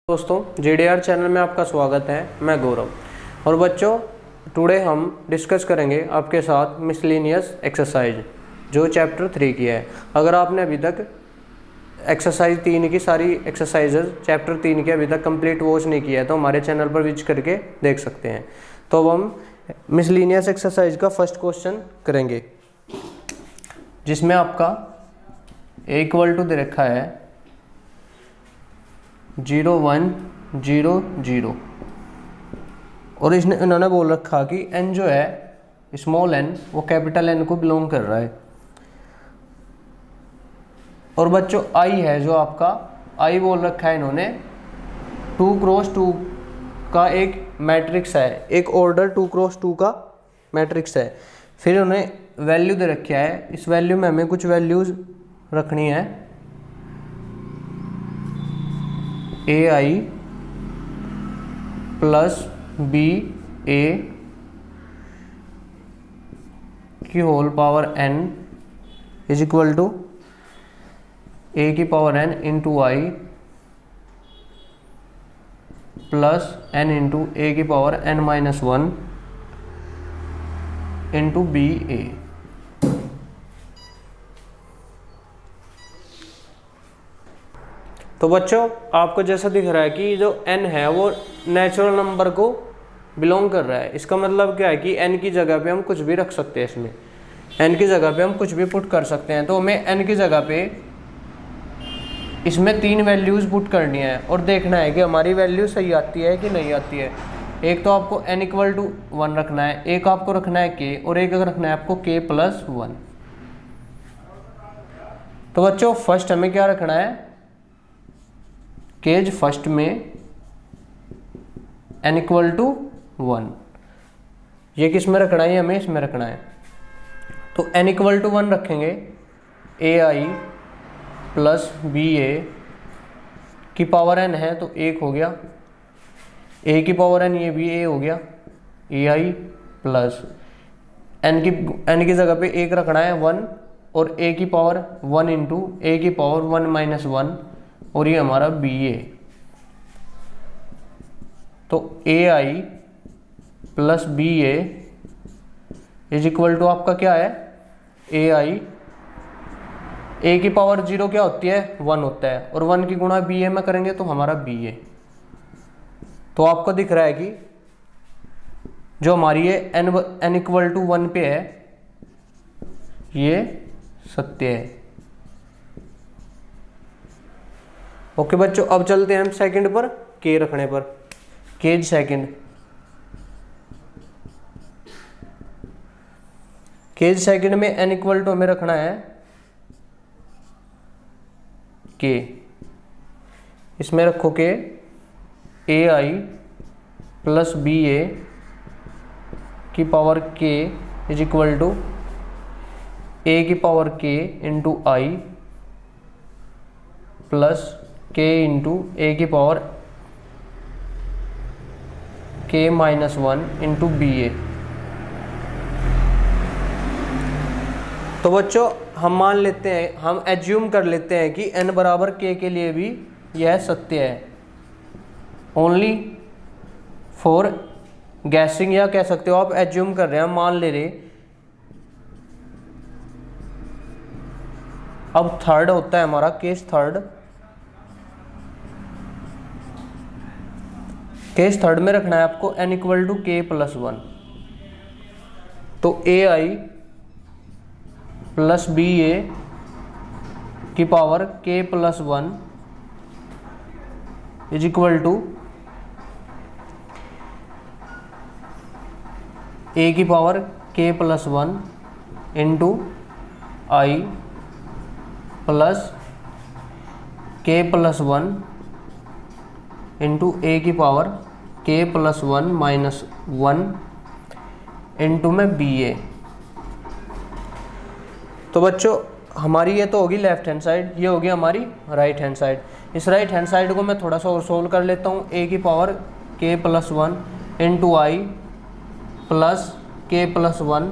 दोस्तों JDR channel में आपका स्वागत है। मैं गौरव और बच्चों टुडे हम डिस्कस करेंगे आपके साथ मिसलेनियस एक्सरसाइज जो चैप्टर 3 की है। अगर आपने अभी तक एक्सरसाइज 3 की सारी एक्सरसाइजेज चैप्टर 3 की अभी तक कंप्लीट वॉच नहीं किया है तो हमारे चैनल पर विजिट करके देख सकते हैं। तो अब हम मिसलेनियस एक्सरसाइज का फर्स्ट क्वेश्चन करेंगे जिसमें आपका = दे रखा है 0 1 0 0 और इन्होंने बोल रखा कि n जो है स्मॉल n वो कैपिटल N को बिलोंग कर रहा है। और बच्चों I है जो आपका I बोल रखा है इन्होंने 2x2 का एक मैट्रिक्स है, एक ऑर्डर 2x2 का मैट्रिक्स है। फिर उन्हें वैल्यू दे रखा है, इस वैल्यू में हमें कुछ वैल्यूज रखनी है AI प्लस BA की whole power n is equal to A की power n into I plus n into A की पावर n-1 इंटू BA। तो बच्चों आपको जैसा दिख रहा है कि जो n है वो नेचुरल नंबर को बिलोंग कर रहा है। इसका मतलब क्या है कि n की जगह पे हम कुछ भी रख सकते हैं, इसमें n की जगह पे हम कुछ भी पुट कर सकते हैं। तो हमें n की जगह पे इसमें 3 वैल्यूज़ पुट करनी है और देखना है कि हमारी वैल्यू सही आती है कि नहीं आती है। एक तो आपको n = 1 रखना है, एक आपको रखना है k और एक रखना है आपको k + 1। तो बच्चों फर्स्ट हमें क्या रखना है, केज फर्स्ट में n = 1, ये किस में रखना है, हमें इसमें रखना है। तो n = 1 रखेंगे, AI प्लस BA की पावर n है तो 1 हो गया, A की पावर n ये भी A हो गया, AI प्लस n की जगह पे 1 रखना है 1 और A की पावर 1 इंटू A की पावर 1-1 और ये हमारा BA। तो AI plus BA is equal to आपका क्या है, AI A की पावर 0 क्या होती है, 1 होता है और 1 की गुणा BA में करेंगे तो हमारा BA। तो आपको दिख रहा है कि जो हमारी ये n = 1 पे है ये सत्य है। ओके बच्चों अब चलते हैं हम सेकंड पर, k रखने पर। केज सेकंड, केज सेकंड में n = हमें रखना है k, इसमें रखो के AI प्लस BA की power k is equal to A की power k into I plus k into A की पावर k-1 इंटू BA। तो बच्चों हम मान लेते हैं, हम एज्यूम कर लेते हैं कि n बराबर k के लिए भी यह सत्य है। ओनली फॉर गैसिंग या कह सकते हो आप एज्यूम कर रहे हैं, हम मान ले रहे। अब थर्ड होता है हमारा केस थर्ड, केस थर्ड में रखना है आपको n = k + 1। तो AI प्लस BA की power k + 1 is equal to A की power k + 1 into I plus k + 1 into A की पावर k + 1-1 इंटू में BA। तो बच्चों हमारी ये तो होगी लेफ्ट हैंड साइड, ये होगी हमारी राइट हैंड साइड। इस राइट हैंड साइड को मैं थोड़ा सा और सोल्व कर लेता हूँ। A की power k + 1 into I plus k + 1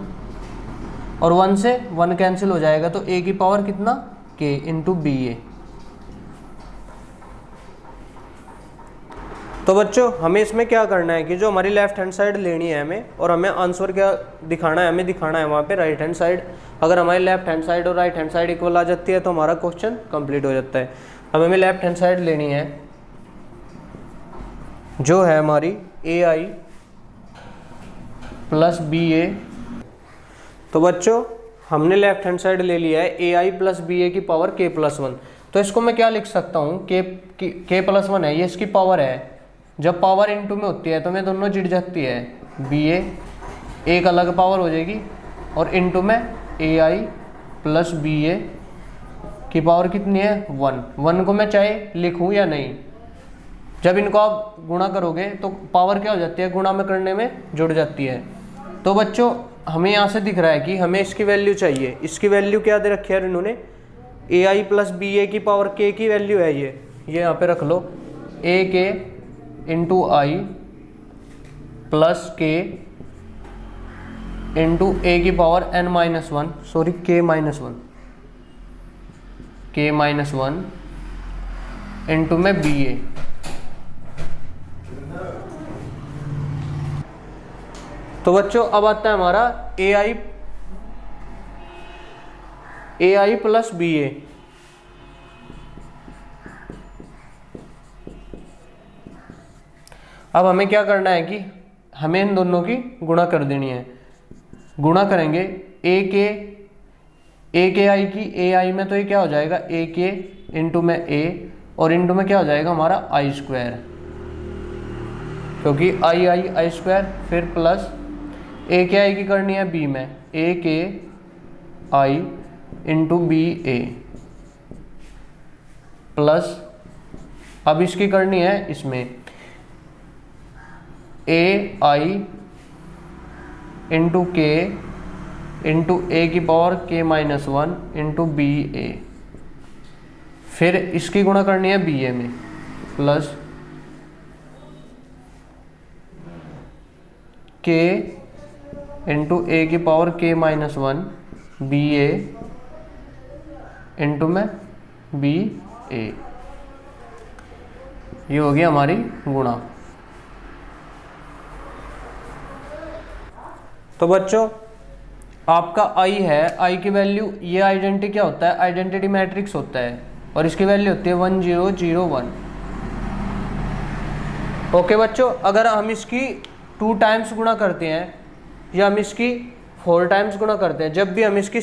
और 1 से 1 कैंसिल हो जाएगा तो A की पावर कितना k इंटू BA। तो बच्चों हमें इसमें क्या करना है कि जो हमारी लेफ्ट हैंड साइड लेनी है हमें, और हमें आंसर क्या दिखाना है, हमें दिखाना है वहाँ पे राइट हैंड साइड। अगर हमारी लेफ्ट हैंड साइड और राइट हैंड साइड इक्वल आ जाती है तो हमारा क्वेश्चन कंप्लीट हो जाता है। अब हमें लेफ्ट हैंड साइड लेनी है जो है हमारी AI प्लस BA। तो बच्चों हमने लेफ्ट हैंड साइड ले लिया है AI प्लस BA की पावर K+1। तो इसको मैं क्या लिख सकता हूँ, K+1 है, ये इसकी पावर है। जब पावर इनटू में होती है तो मैं दोनों जुड़ जाती है, BA एक अलग पावर हो जाएगी और इनटू में AI प्लस BA की पावर कितनी है 1 को मैं चाहे लिखूं या नहीं, जब इनको आप गुणा करोगे तो पावर क्या हो जाती है, गुणा में करने में जुड़ जाती है। तो बच्चों हमें यहाँ से दिख रहा है कि हमें इसकी वैल्यू चाहिए। इसकी वैल्यू क्या दे रखी है इन्होंने, AI प्लस BA की पावर K की वैल्यू है ये यहाँ पे रख लो, AK into I plus K into A की power N-1, sorry K-1 into में BA। तो बच्चों अब आता है हमारा AI प्लस BA। अब हमें क्या करना है कि हमें इन दोनों की गुणा कर देनी है। गुणा करेंगे AKI की AI में, तो ये क्या हो जाएगा AK इंटू में A और इंटू में क्या हो जाएगा हमारा I², क्योंकि I स्क्वायर, फिर प्लस AKI की करनी है B में, AKI इंटू BA प्लस अब इसकी करनी है इसमें AI into K into A की पावर K-1 इंटू BA, फिर इसकी गुणा करनी है BA में प्लस K इंटू A की पावर K-1 BA इंटू में BA। ये होगी हमारी गुणा। तो बच्चों आपका I है, I की वैल्यू, ये आइडेंटिटी क्या होता है, आइडेंटिटी मैट्रिक्स होता है और इसकी वैल्यू होती है 1 0 0 1। ओके बच्चों, अगर हम इसकी 2 टाइम्स गुणा करते हैं या हम इसकी 4 टाइम्स गुणा करते हैं, जब भी हम इसकी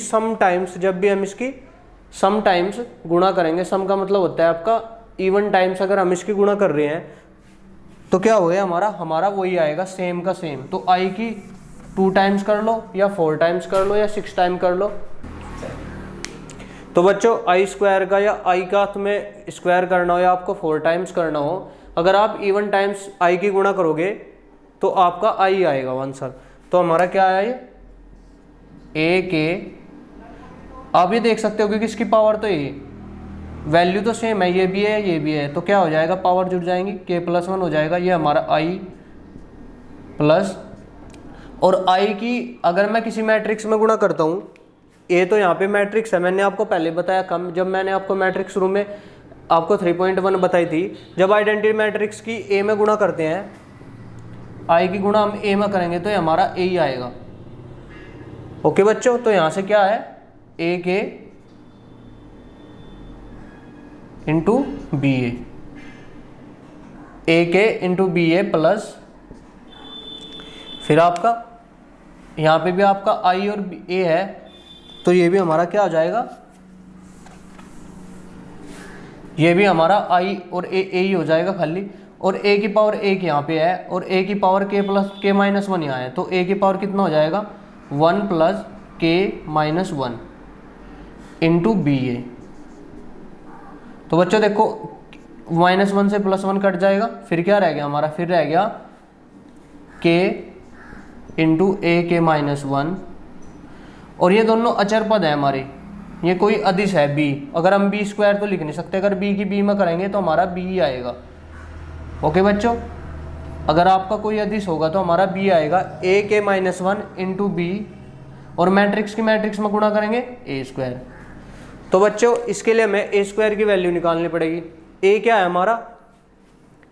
सम टाइम्स गुणा करेंगे, सम का मतलब होता है आपका इवन टाइम्स, अगर हम इसकी गुणा कर रहे हैं तो क्या हो गया हमारा वही आएगा सेम का सेम। तो I की 2 टाइम्स कर लो या 4 टाइम्स कर लो या 6 टाइम कर लो। तो बच्चों I² का या I का तुम्हें स्क्वायर करना हो या आपको 4 टाइम्स करना हो, अगर आप इवन टाइम्स I की गुणा करोगे तो आपका I आएगा आंसर। तो हमारा क्या है AK, आप ये देख सकते हो क्योंकि इसकी पावर तो ये वैल्यू तो सेम है, ये भी है, तो क्या हो जाएगा पावर जुड़ जाएंगी, K+1 हो जाएगा, ये हमारा I प्लस, और I की अगर मैं किसी मैट्रिक्स में गुणा करता हूँ, A तो यहाँ पे मैट्रिक्स है, मैंने आपको पहले बताया कम, जब मैंने आपको मैट्रिक्स रूम में आपको 3.1 बताई थी, जब आइडेंटिटी मैट्रिक्स की A में गुणा करते हैं, I की गुणा हम A में करेंगे तो ये हमारा A ही आएगा। ओके बच्चों, तो यहाँ से क्या है AK into BA, AK into BA plus, फिर आपका यहाँ पे भी आपका I और A है तो ये भी हमारा क्या हो जाएगा, ये भी हमारा I और A ही हो जाएगा खाली, और A की पावर 1 यहाँ पे है और A की पावर K+K-1 यहाँ है, तो A की पावर कितना हो जाएगा 1 प्लस K-1 इंटू BA। तो बच्चों देखो -1 से +1 कट जाएगा, फिर क्या रह गया हमारा, फिर रह गया K इंटू AK-1, और ये दोनों अचर पद है हमारे, ये कोई अदिश है B, अगर हम B² तो लिख नहीं सकते, अगर B की B में करेंगे तो हमारा B ही आएगा। ओके बच्चों, अगर आपका कोई अदिश होगा तो हमारा B आएगा, AK-1 इंटू B, और मैट्रिक्स की मैट्रिक्स में गुणा करेंगे A²। तो बच्चों इसके लिए हमें A² की वैल्यू निकालनी पड़ेगी। A क्या है हमारा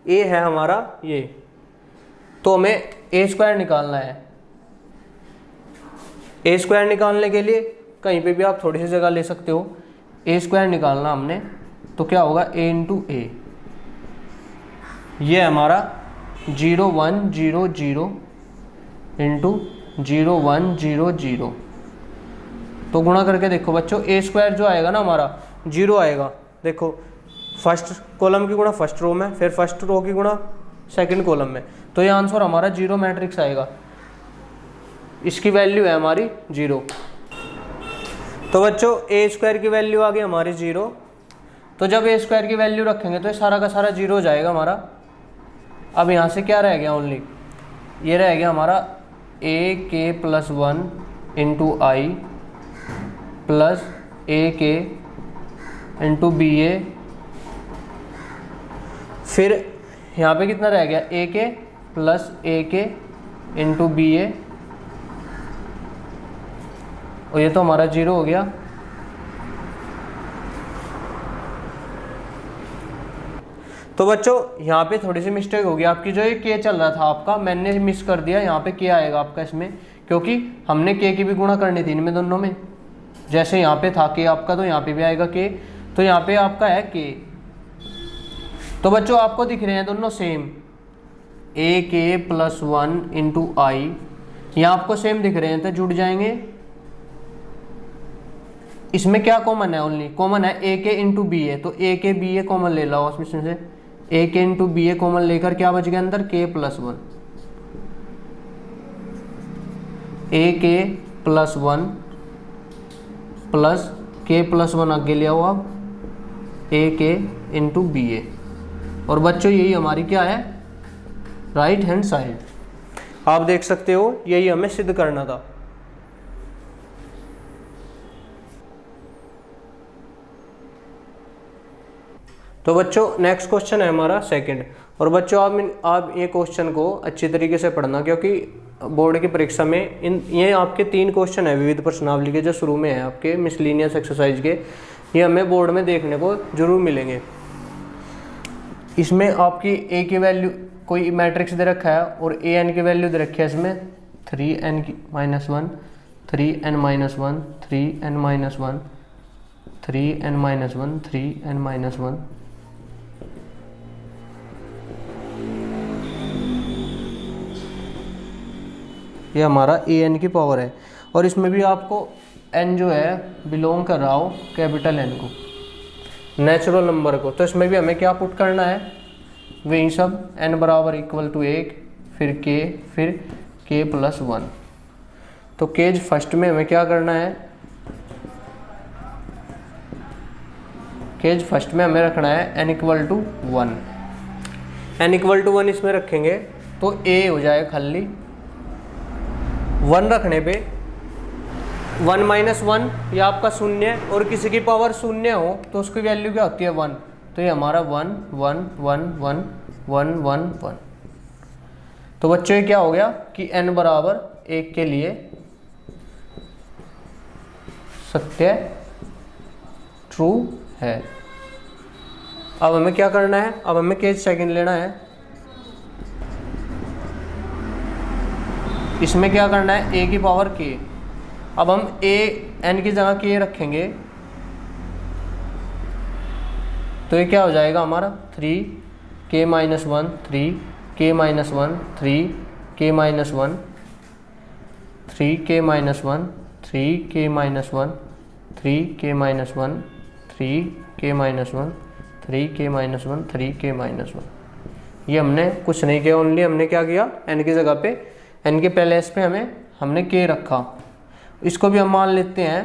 ए है हमारा ये, तो हमें ए स्क्वायर निकालना है। ए स्क्वायर निकालने के लिए कहीं पे भी आप थोड़ी सी जगह ले सकते हो। ए स्क्वायर निकालना हमने, तो क्या होगा ए इंटू ए, ये हमारा 0 1 0 0 इंटू 0 1 0 0। तो गुणा करके देखो बच्चों, ए स्क्वायर जो आएगा ना हमारा 0 आएगा। देखो फर्स्ट कॉलम की गुणा फर्स्ट रो में, फिर फर्स्ट रो की गुणा सेकंड कॉलम में, तो ये आंसर हमारा 0 मैट्रिक्स आएगा। इसकी वैल्यू है हमारी 0। तो बच्चों ए स्क्वायर की वैल्यू आ गई हमारी 0। तो जब ए स्क्वायर की वैल्यू रखेंगे तो ये सारा का सारा 0 हो जाएगा हमारा। अब यहाँ से क्या रह गया, ओनली ये रह गया हमारा ए के प्लस 1 इंटू आई प्लस ए के इंटू बी ए, फिर यहाँ पे कितना रह गया ए के प्लस ए के इंटू बी ए, और ये तो हमारा 0 हो गया। तो बच्चों यहाँ पे थोड़ी सी मिस्टेक हो गई आपकी, जो ये के चल रहा था आपका मैंने मिस कर दिया, यहाँ पे के आएगा आपका इसमें, क्योंकि हमने के की भी गुणा करनी थी इनमें दोनों में। जैसे यहाँ पे था के आपका, तो यहाँ पे भी आएगा के, तो यहाँ पे आपका है के। तो बच्चों आपको दिख रहे हैं दोनों सेम, ए के प्लस 1 इंटू आई, यहाँ आपको सेम दिख रहे हैं तो जुड़ जाएंगे। इसमें क्या कॉमन है, ओनली कॉमन है ए के इंटू बी ए, तो ए के बी ए कॉमन ले लो उसमें से, ए के इंटू बी ए कॉमन लेकर क्या बच गया अंदर के प्लस 1, ए के प्लस 1 प्लस के प्लस 1 आगे ले आओ आप, ए के इंटू बी ए। और बच्चों यही हमारी क्या है, राइट हैंड साइड। आप देख सकते हो यही हमें सिद्ध करना था। तो बच्चों नेक्स्ट क्वेश्चन है हमारा सेकंड। और बच्चों आप ये क्वेश्चन को अच्छी तरीके से पढ़ना, क्योंकि बोर्ड की परीक्षा में ये आपके 3 क्वेश्चन है विविध प्रश्नावली के, जो शुरू में है आपके मिसलेनियस एक्सरसाइज के, ये हमें बोर्ड में देखने को जरूर मिलेंगे। इसमें आपकी ए की वैल्यू कोई मैट्रिक्स दे रखा है और ए एन की वैल्यू दे रखी है इसमें 3n minus 1 3n minus 1 3n minus 1 3n minus 1 3n minus 1। ये हमारा ए एन की पावर है, और इसमें भी आपको एन जो है बिलोंग कर रहा हो कैपिटल एन को, नेचुरल नंबर को। तो इसमें भी हमें क्या पुट करना है, वही सब एन बराबर इक्वल टू 1, फिर के प्लस 1। तो केज फर्स्ट में हमें क्या करना है, केज फर्स्ट में हमें रखना है N equal to 1। N equal to 1 इसमें रखेंगे तो ए हो जाएगा खाली 1 रखने पे 1 माइनस 1 ये आपका शून्य, और किसी की पावर शून्य हो तो उसकी वैल्यू क्या होती है 1, तो ये हमारा 1 1 1 1 1 1 1। तो बच्चों ये क्या हो गया कि n बराबर 1 के लिए सत्य ट्रू है। अब हमें क्या करना है, अब हमें केस सेकंड लेना है। इसमें क्या करना है, a की पावर k। अब हम a n की जगह k रखेंगे तो ये क्या हो जाएगा हमारा 3k minus 1 3k minus 1 3k minus 1 3k minus 1 3k minus 1 3k minus 1 3k minus 1 3k minus 1 3k minus 1। ये हमने कुछ नहीं किया, ओनली हमने क्या किया, n की जगह पे n के पहले s पे हमने k रखा। इसको भी हम मान लेते हैं,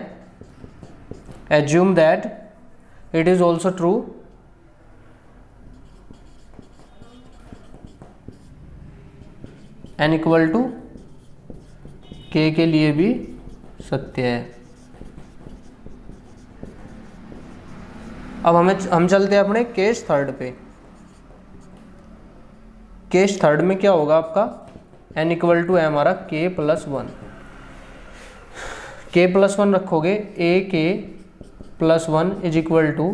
assume that it is also true n equal to k के लिए भी सत्य है। अब हम चलते हैं अपने केस थर्ड पे। केस थर्ड में क्या होगा आपका, n इक्वल टू है हमारा k प्लस 1। k प्लस 1 रखोगे, a k plus 1 is equal to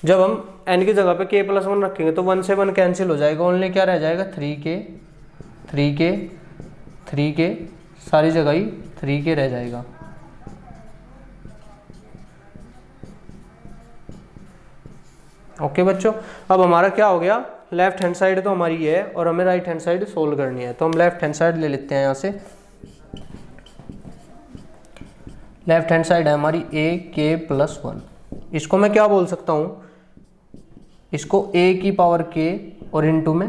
जब हम n की जगह पे k+1 रखेंगे तो 1 से 1 कैंसिल हो जाएगा, ओनली क्या रह जाएगा 3k, सारी जगह ही 3k रह जाएगा। ओके बच्चों, अब हमारा क्या हो गया, लेफ्ट हैंड साइड तो हमारी ये है और हमें राइट हैंड साइड सोल्व करनी है। तो हम लेफ्ट हैंड साइड ले लेते हैं यहाँ से। लेफ्ट हैंड साइड है हमारी ak+1। इसको मैं क्या बोल सकता हूँ, इसको a की पावर k और इनटू में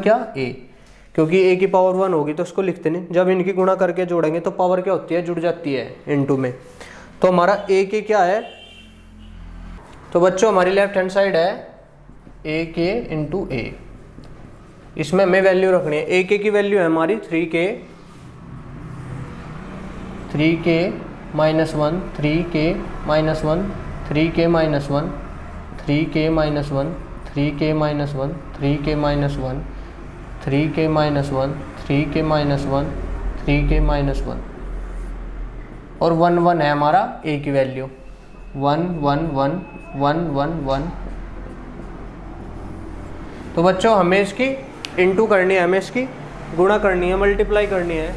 क्या a, क्योंकि a की पावर 1 होगी तो उसको लिखते नहीं, जब इनकी गुणा करके जोड़ेंगे तो पावर क्या होती है, जुड़ जाती है इनटू में। तो हमारा a k क्या है, तो बच्चों हमारी लेफ्ट हैंड साइड है ak इंटू a। इसमें हमें वैल्यू रखनी है, ak की वैल्यू है हमारी 3k -1, 3k -1, 3k -1, 3k -1, 3k -1, 3k -1, 3k -1, 3k -1, 3k -1, 3k -1 और 1 1 है हमारा a की वैल्यू, 1 1 1 1 1 1। तो बच्चों हमें इसकी इनटू करनी है, हमें इसकी गुणा करनी है, मल्टीप्लाई करनी है।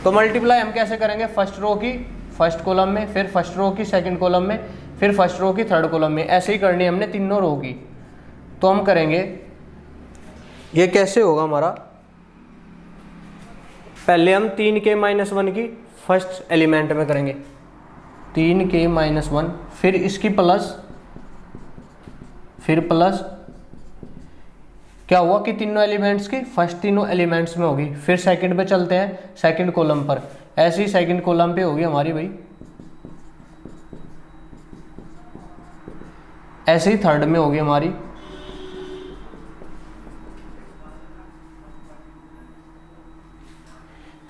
तो मल्टीप्लाई हम कैसे करेंगे, फर्स्ट रो की फर्स्ट कॉलम में, फिर फर्स्ट रो की सेकंड कॉलम में, फिर फर्स्ट रो की थर्ड कॉलम में, ऐसे ही करनी है हमने तीनों रो की। तो हम करेंगे, ये कैसे होगा हमारा, पहले हम 3k -1 की फर्स्ट एलिमेंट में करेंगे, 3k -1, फिर इसकी प्लस, फिर प्लस क्या हुआ कि तीनों एलिमेंट्स की फर्स्ट तीनों एलिमेंट्स में होगी, फिर सेकंड पे चलते हैं सेकंड कॉलम पर, ऐसे ही सेकंड कॉलम पे होगी हमारी भाई, ऐसे ही थर्ड में होगी हमारी,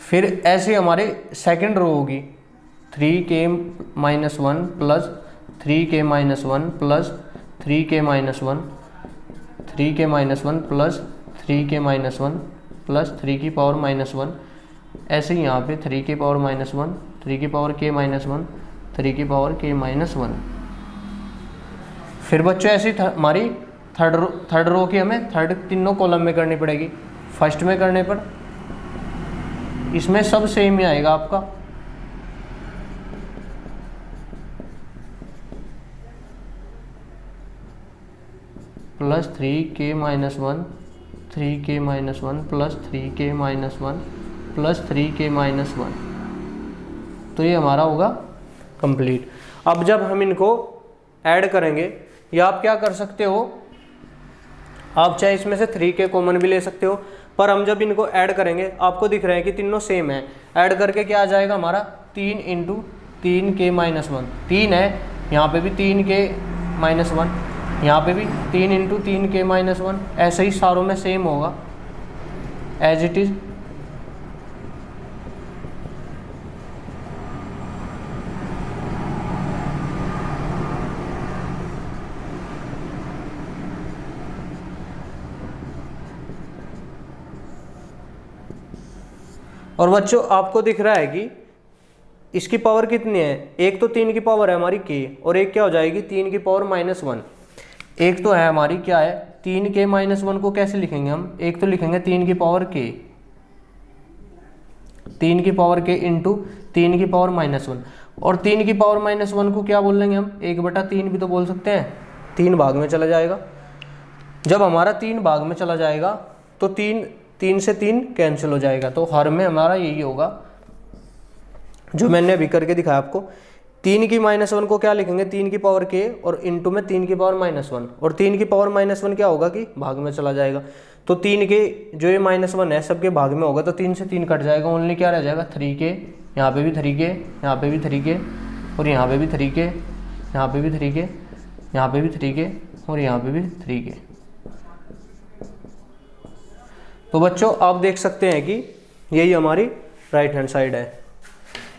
फिर ऐसे हमारे सेकंड रो होगी 3k -1 plus 3k -1 plus 3k -1, 3k -1 plus 3k -1 plus 3 की पावर -1, ऐसे ही यहाँ पे 3 की पावर -1, 3 की पावर k -1, 3 की पावर k -1। फिर बच्चों ऐसी हमारी थर्ड रो की हमें थर्ड तीनों कॉलम में करनी पड़ेगी। फर्स्ट में करने पर इसमें सब सेम ही आएगा आपका, plus 3k -1, 3k -1 plus 3k -1 plus 3k -1। तो ये हमारा होगा कंप्लीट। अब जब हम इनको ऐड करेंगे, या आप क्या कर सकते हो, आप चाहे इसमें से 3k कॉमन भी ले सकते हो, पर हम जब इनको ऐड करेंगे आपको दिख रहा है कि तीनों सेम है, ऐड करके क्या आ जाएगा हमारा 3 × 3k -1, 3 है यहाँ पे भी 3k -1, यहाँ पे भी 3 × 3k -1, ऐसे ही सारों में सेम होगा एज इट इज। और बच्चों आपको दिख रहा है कि इसकी पावर कितनी है, एक तो 3 की पावर है हमारी k और एक क्या हो जाएगी 3 की पावर -1। एक तो है हमारी क्या है 3k -1 को कैसे लिखेंगे हम, एक तो लिखेंगे 3 की पावर k, 3 की पावर k इंटू 3 की पावर -1, और 3 की पावर -1 को क्या बोल लेंगे हम 1/3 भी तो बोल सकते हैं, 3 भाग में चला जाएगा। जब हमारा 3 भाग में चला जाएगा तो 3 से 3 कैंसिल हो जाएगा, तो हर में हमारा यही होगा जो मैंने अभी करके दिखाया आपको। 3 की -1 को क्या लिखेंगे 3 की पावर k और इंटू में 3 की पावर -1, और 3 की पावर -1 क्या होगा कि भाग में चला जाएगा, तो 3 के जो ये -1 है सबके भाग में होगा, तो 3 से 3 कट जाएगा, ओनली क्या रह जाएगा 3k, यहाँ पे भी 3k, यहाँ पे भी 3k, और यहाँ पे भी 3k, यहाँ पे भी 3k, यहाँ पे भी 3k, और यहाँ पे भी 3k। तो बच्चों आप देख सकते हैं कि यही हमारी राइट हैंड साइड है।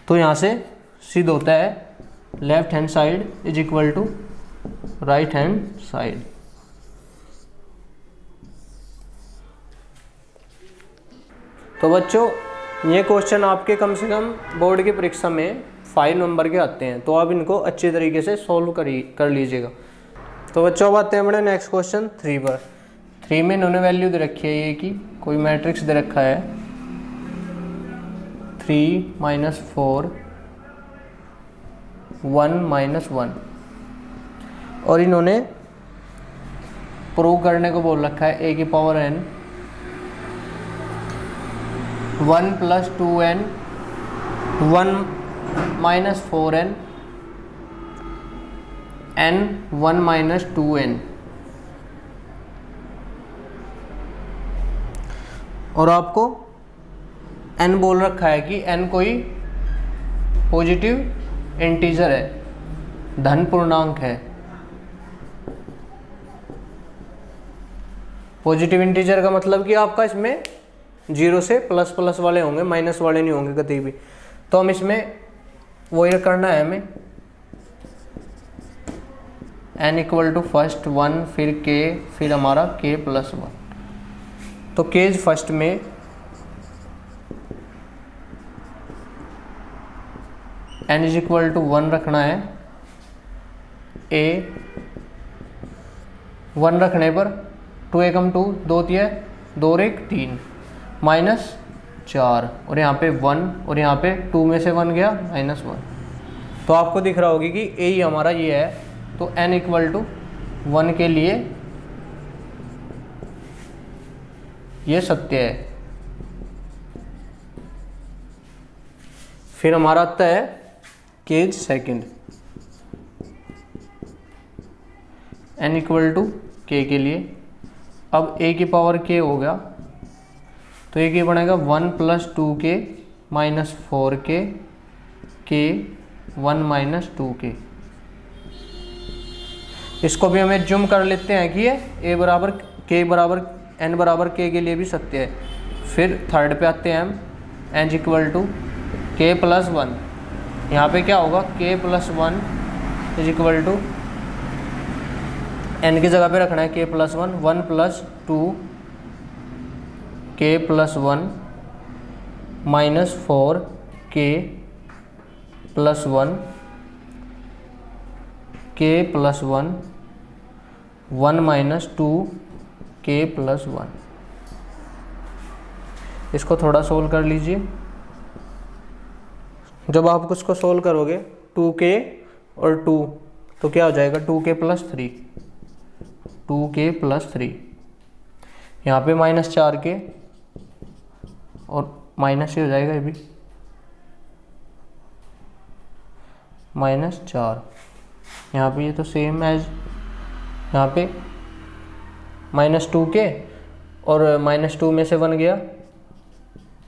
तो यहाँ से सिद्ध होता है left hand side is equal to right hand side. तो बच्चों ये क्वेश्चन आपके कम से कम बोर्ड की परीक्षा में 5 नंबर के आते हैं, तो आप इनको अच्छे तरीके से सॉल्व कर लीजिएगा। तो बच्चों अब आते हैं अपने नेक्स्ट क्वेश्चन 3 पर। 3 में इन्होंने वैल्यू दे रखी है ये कि कोई मैट्रिक्स दे रखा है 3 - 4 1 - 1 और इन्होंने प्रूव करने को बोल रखा है a की power n 1 + 2n 1 - 4n n 1 - 2n और आपको n बोल रखा है कि n कोई पॉजिटिव इंटीजर है, धन पूर्णांक है। पॉजिटिव इंटीजर का मतलब कि आपका इसमें 0 से प्लस वाले होंगे, माइनस वाले नहीं होंगे कभी भी। तो हम इसमें वही करना है हमें n = फर्स्ट 1 फिर k फिर हमारा k + 1। तो केज फर्स्ट में n = 1 रखना है। a 1 रखने पर 2 एकम 2 2 3 2 और 1 3 -4 और यहाँ पे 1 और यहाँ पे 2 में से 1 गया -1। तो आपको दिख रहा होगी कि a ही हमारा ये है। तो n = 1 के लिए ये सत्य है। फिर हमारा आता है केज सेकंड n = k के लिए। अब a की पावर k हो गया तो a की बनेगा 1 + 2k - 4k k 1 - 2k। इसको भी हमें जूम कर लेते हैं कि ये a बराबर k बराबर n बराबर k के लिए भी सत्य है। फिर थर्ड पे आते हैं हम n = k + 1। यहाँ पे क्या होगा k + 1 = n की जगह पे रखना है k + 1 1 + 2 k + 1 -4 k + 1 k + 1 1 - 2 k + 1। इसको थोड़ा सोल्व कर लीजिए। जब आप उसको सोल्व करोगे 2k और 2 तो क्या हो जाएगा 2k + 3 2k + 3। यहाँ पे -4k और माइनस ही हो जाएगा ये भी -4। यहाँ पे ये तो सेम एज यहाँ पे -2k और -2 में से 1 गया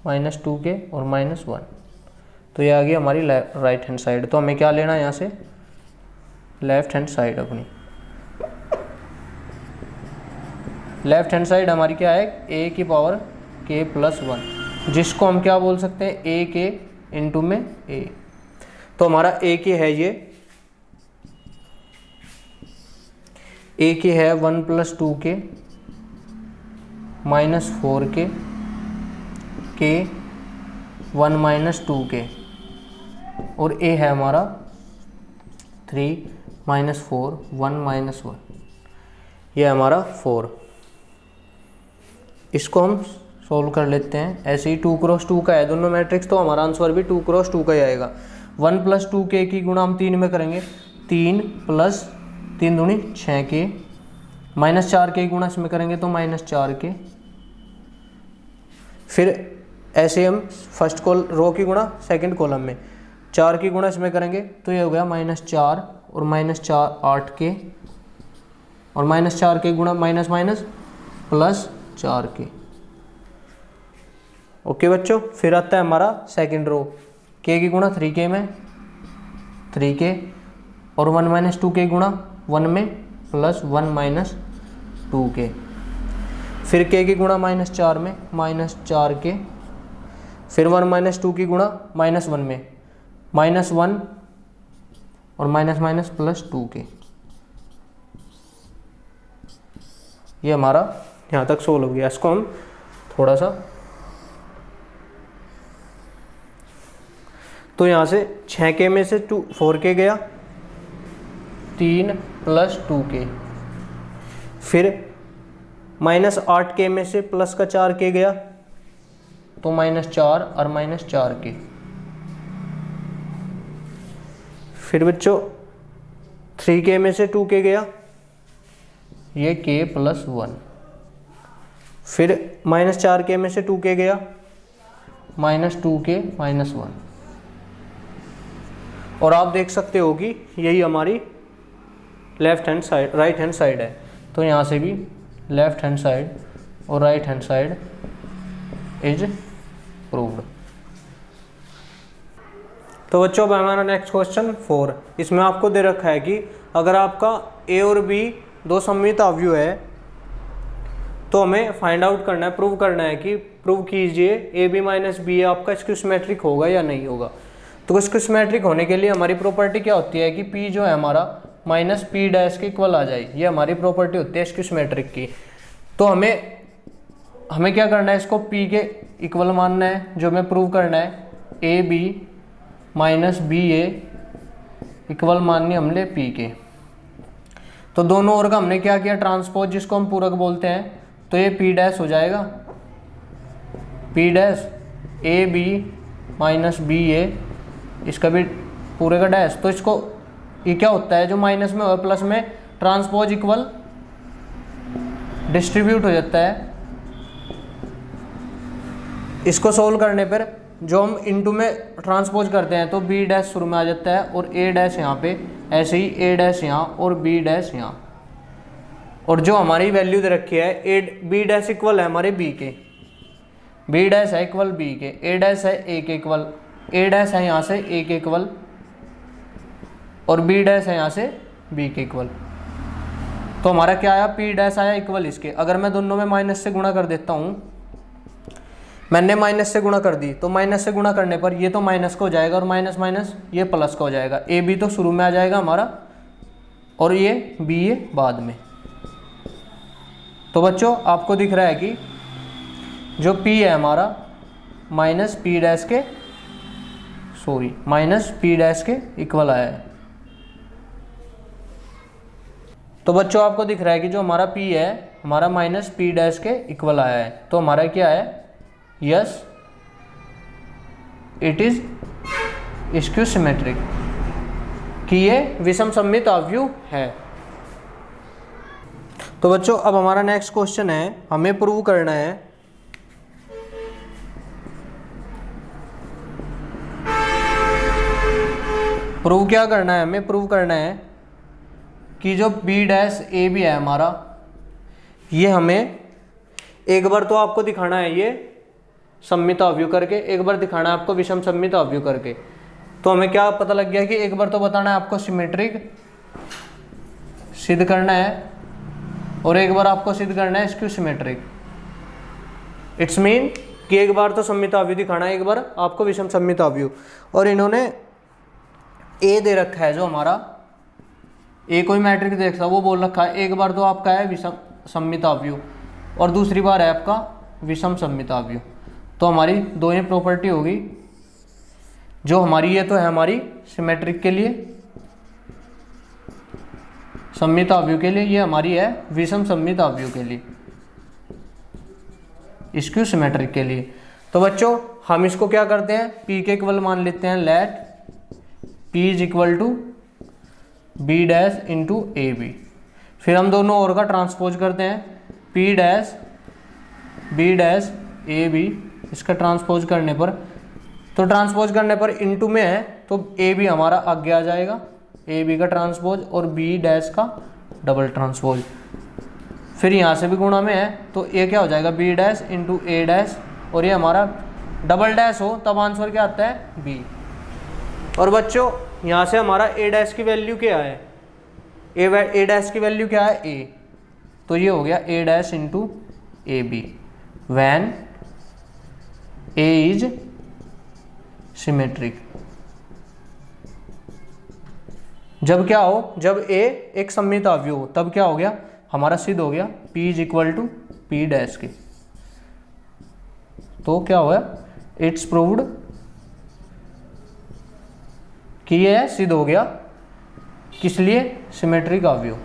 -2k और -1। तो ये आ गई हमारी राइट हैंड साइड। तो हमें क्या लेना है यहाँ से लेफ्ट हैंड साइड। अपनी लेफ्ट हैंड साइड हमारी क्या है a की पावर k + 1 जिसको हम क्या बोल सकते हैं a k इंटू में a। तो हमारा a k है ये a की है 1 + 2k -4k k 1 - 2k और a है हमारा 3 - 4 1 - 1। ये हमारा 4। इसको हम सोल्व कर लेते हैं। ऐसे ही 2 × 2 का है दोनों मैट्रिक्स, तो हमारा आंसर भी 2 × 2 का ही आएगा। 1 + 2k की गुणा हम 3 में करेंगे 3 + 3 दूनी 6k -4k गुणा इसमें करेंगे तो -4k। फिर ऐसे हम फर्स्ट रो की गुणा सेकंड कॉलम में 4 की गुणा इसमें करेंगे तो ये हो गया -4 और -4 8k और -4k गुणा +4k। ओके बच्चों, फिर आता है हमारा सेकंड रो k की गुणा 3k में 3k और 1 - 2k गुणा 1 में +1 - 2k। फिर k की गुणा -4 में -4k। फिर 1 - 2 की गुणा -1 में -1 और +2k। ये हमारा यहाँ तक सोल्व हो गया। इसको हम थोड़ा सा तो यहाँ से 6k में से 4k गया, 3 + 2k। फिर -8k में से प्लस का 4k गया, तो -4 और -4k। फिर बच्चों 3k में से 2k गया, ये k + 1। फिर -4k में से 2k गया, -2k -1। और आप देख सकते हो कि यही हमारी left hand side right hand side है। तो यहाँ से भी लेफ्ट हैंड साइड और right hand side is proved. तो बच्चों अब हमारा नेक्स्ट क्वेश्चन 4। इसमें आपको दे रखा है कि अगर आपका ए और बी दो सममित अवयव है तो हमें फाइंड आउट करना है, प्रूव करना है कि प्रूव कीजिए ए बी माइनस बी आपका स्क्यू सिमेट्रिक होगा या नहीं होगा। तो स्क्यू सिमेट्रिक होने के लिए हमारी प्रॉपर्टी क्या होती है कि पी जो है हमारा माइनस पी डैश के इक्वल आ जाए। ये हमारी प्रॉपर्टी होती है स्क्यू सिमेट्रिक की। तो हमें क्या करना है, इसको पी के इक्वल मानना है, जो हमें प्रूव करना है A B minus B A equal माननी हमने पी के। तो दोनों ओर का हमने क्या किया, ट्रांसपोज, जिसको हम पूरक बोलते हैं। तो ये पी डैश हो जाएगा, P dash A B minus B A, इसका भी पूरे का डैश। तो इसको ये क्या होता है, जो माइनस में और प्लस में ट्रांसपोज इक्वल डिस्ट्रीब्यूट हो जाता है। इसको सोल्व करने पर जो हम इनटू में ट्रांसपोज करते हैं तो बी डैश शुरू में आ जाता है और ए डैश यहाँ पे, ऐसे ही ए डैश यहाँ और बी डैश यहाँ। और जो हमारी वैल्यू दे रखी है ए बी डैश इक्वल है हमारे बी के, बी डैश है इक्वल बी के, ए डैश है ए के इक्वल, ए डैश है यहाँ से ए के इक्वल और बी डैश है यहाँ से बी के इक्वल। तो हमारा क्या आया, पी डैश आया इक्वल इसके। अगर मैं दोनों में माइनस से गुणा कर देता हूँ, मैंने माइनस से गुणा कर दी, तो माइनस से गुणा करने पर ये तो माइनस का हो जाएगा और माइनस माइनस ये प्लस का हो जाएगा। ए बी तो शुरू में आ जाएगा हमारा और ये बी ए बाद में। तो बच्चों आपको दिख रहा है कि जो P है हमारा माइनस पी डैश के माइनस पी डैश के इक्वल आया है। तो बच्चों आपको दिख रहा है कि जो हमारा P है हमारा माइनस पी डैश के इक्वल आया है। तो हमारा क्या है, yes it is skew symmetric, कि ये विषम सममित अवयव है। तो बच्चों अब हमारा नेक्स्ट क्वेश्चन है, हमें प्रूव करना है क्या करना है, हमें प्रूव करना है कि जो बी डैश ए बी है हमारा, ये हमें एक बार तो आपको दिखाना है ये सममित अवयव करके, एक बार दिखाना है आपको विषम सममित अवयव करके। तो हमें क्या पता लग गया कि एक बार तो बताना है आपको सिमेट्रिक सिद्ध करना है और एक बार आपको सिद्ध करना है स्क्यू सिमेट्रिक। इट्स मीन कि एक बार तो सममित अवयव दिखाना है, एक बार आपको विषम सममित अवयव। और इन्होंने ए दे रखा है, जो हमारा ए कोई मैट्रिक्स देखता वो बोल रखा है एक बार तो आपका है विषम सममित अवयव और दूसरी बार है आपका विषम सममित अवयव। तो हमारी दो ही प्रॉपर्टी होगी, जो हमारी ये तो है हमारी सिमेट्रिक के लिए, सममित अवयव के लिए, ये हमारी है विषम सममित अवयव के लिए, स्क्यू सिमेट्रिक के लिए। तो बच्चों हम इसको क्या करते हैं, P के इक्वल मान लेते हैं, let P is equal to B dash into A B. फिर हम दोनों ओर का ट्रांसपोज करते हैं, P dash B dash A B, इसका ट्रांसपोज करने पर, तो ट्रांसपोज करने पर इंटू में है तो ए बी हमारा आगे आ जाएगा, ए बी का ट्रांसपोज और बी डैश का डबल ट्रांसपोज। फिर यहाँ से भी गुणा में है तो ये क्या हो जाएगा, बी डैश इंटू ए डैश, और ये हमारा डबल डैश हो तब आंसर क्या आता है, बी। और बच्चों यहाँ से हमारा ए डैश की वैल्यू क्या है, ए डैश की वैल्यू क्या है, ए। तो ये हो गया A dash into A B when A is symmetric. जब क्या हो, जब ए एक सममित अवयव हो तब क्या हो गया, हमारा सिद्ध हो गया P is equal to P dash के। तो क्या हुआ, इट्स प्रूव्ड कि यह सिद्ध हो गया, किस लिए, सिमेट्रिक अवयव,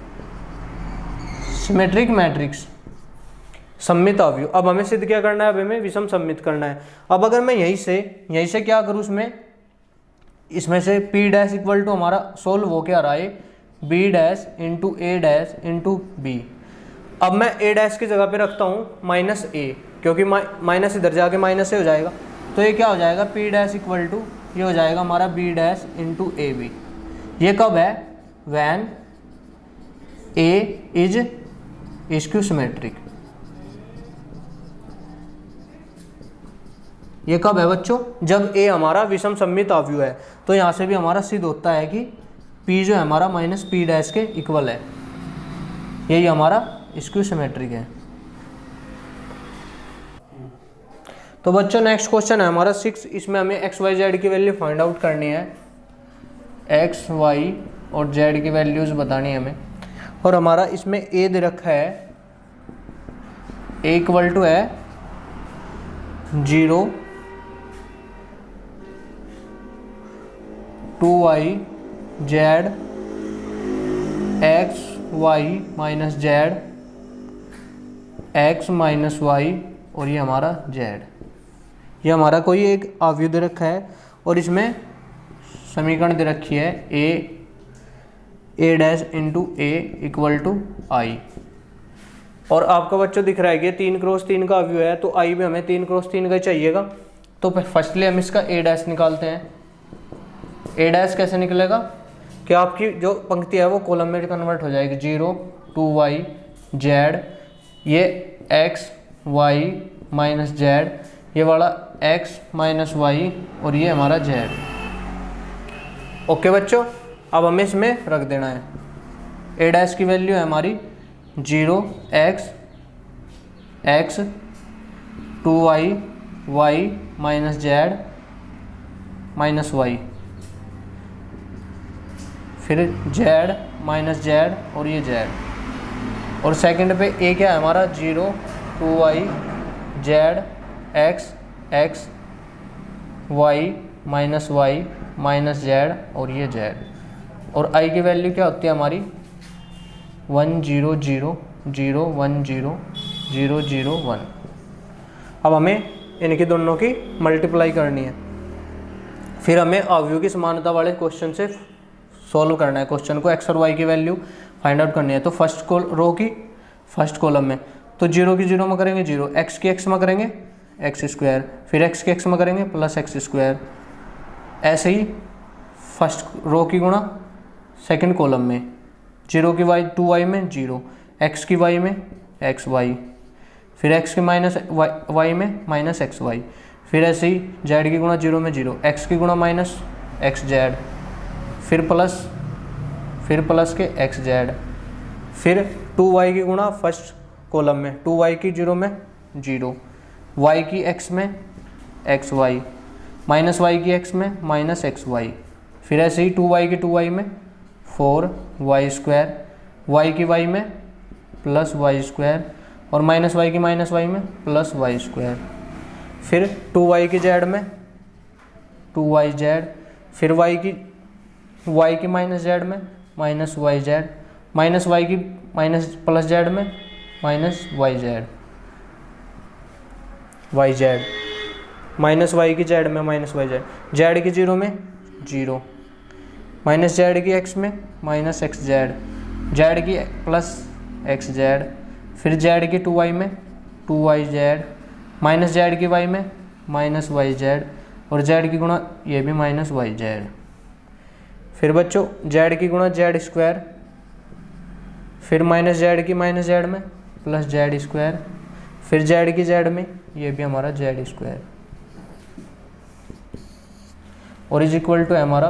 सिमेट्रिक मैट्रिक्स, सममित अवयव। अब हमें सिद्ध क्या करना है, अब हमें विषम सममित करना है। अब अगर मैं यहीं से क्या करूँ, इसमें से P डैश इक्वल टू हमारा सोल्व हो क्या रहा है, B dash into A dash into B। अब मैं A डैश की जगह पे रखता हूँ माइनस A, क्योंकि माइनस इधर जाके माइनस A हो जाएगा, तो ये क्या हो जाएगा, P डैश इक्वल टू ये हो जाएगा हमारा B डैश इंटू AB। ये कब है, when A is skew symmetric. ये कब है बच्चों, जब A हमारा विषम सममित अवयव है। तो यहाँ से भी हमारा सिद्ध होता है कि P जो है हमारा माइनस P डैश के इक्वल है, यही हमारा स्क्यू सिमेट्रिक है। तो बच्चों नेक्स्ट क्वेश्चन है हमारा 6। इसमें हमें एक्स वाई जेड की वैल्यू फाइंड आउट करनी है, एक्स वाई और जेड की वैल्यूज बतानी है हमें। और हमारा इसमें ए दे रखा है, ए इक्वल टू है 0 2y z x y minus z x minus y और ये हमारा जेड। ये हमारा कोई एक अवयव दे रखा है और इसमें समीकरण दे रखी है A dash into A equal to I. और आपका बच्चों दिख रहा है कि 3 क्रॉस 3 का अवयव है, तो आई में हमें 3 क्रॉस 3 का चाहिएगा। तो फर्स्टली हम इसका ए डैश निकालते हैं। ए डैश कैसे निकलेगा कि आपकी जो पंक्ति है वो कॉलम में कन्वर्ट हो जाएगी, 0 2y जेड, ये एक्स वाई माइनस जेड, ये वाला एक्स माइनस वाई और ये हमारा जेड। ओके बच्चों, अब हमें इसमें रख देना है। ए डैश की वैल्यू है हमारी 0 x x 2y y minus z minus y, फिर जेड माइनस जेड और ये जेड। और सेकंड पे ए क्या है हमारा 0 2y z x x y minus y minus z और ये जेड। और आई की वैल्यू क्या होती है हमारी 1 0 0 0 1 0 0 0 1। अब हमें इनकी दोनों की मल्टीप्लाई करनी है, फिर हमें अवयव की समानता वाले क्वेश्चन से सॉल्व करना है। क्वेश्चन को एक्स और वाई की वैल्यू फाइंड आउट करनी है। तो फर्स्ट रो की फर्स्ट कॉलम में तो 0 की 0 में करेंगे 0, एक्स की एक्स में करेंगे एक्स स्क्वायर, फिर एक्स के एक्स में करेंगे प्लस एक्स स्क्वायर। ऐसे ही फर्स्ट रो की गुणा सेकंड कॉलम में, 0 की वाई 2y में 0, एक्स की वाई में एक्स वाई, फिर एक्स की माइनस वाई में माइनस एक्स वाई, फिर ऐसे ही जेड की गुणा 0 में 0, एक्स की गुणा माइनस एक्स जेड, फिर प्लस के एक्स जेड, फिर 2y की गुणा फर्स्ट कॉलम में, 2y की 0 में 0, y की x में एक्स वाई, माइनस वाई की x में माइनस एक्स वाई, फिर ऐसे ही 2y की 2y में 4y स्क्वायर, y की y में प्लस वाई स्क्वायर और माइनस वाई की माइनस वाई में प्लस वाई स्क्वायर, फिर 2y की जेड में 2y जेड, फिर y की माइनस जेड में minus y z, minus y की माइनस प्लस जेड में minus y z, y z, minus y की जेड में माइनस वाई जेड, जेड की 0 में 0, माइनस जेड की एक्स में माइनस एक्स जेड, जेड की प्लस एक्स जेड, फिर जेड की 2y में 2y जेड, माइनस जेड की y में माइनस वाई जेड और जेड की गुणा ये भी माइनस वाई जेड। फिर बच्चों जेड की गुणा जेड स्क्वायर, फिर माइनस जेड की माइनस जेड में प्लस जेड स्क्वायर, फिर जेड की जेड में ये भी हमारा जेड स्क्वायर और इज इक्वल टू है हमारा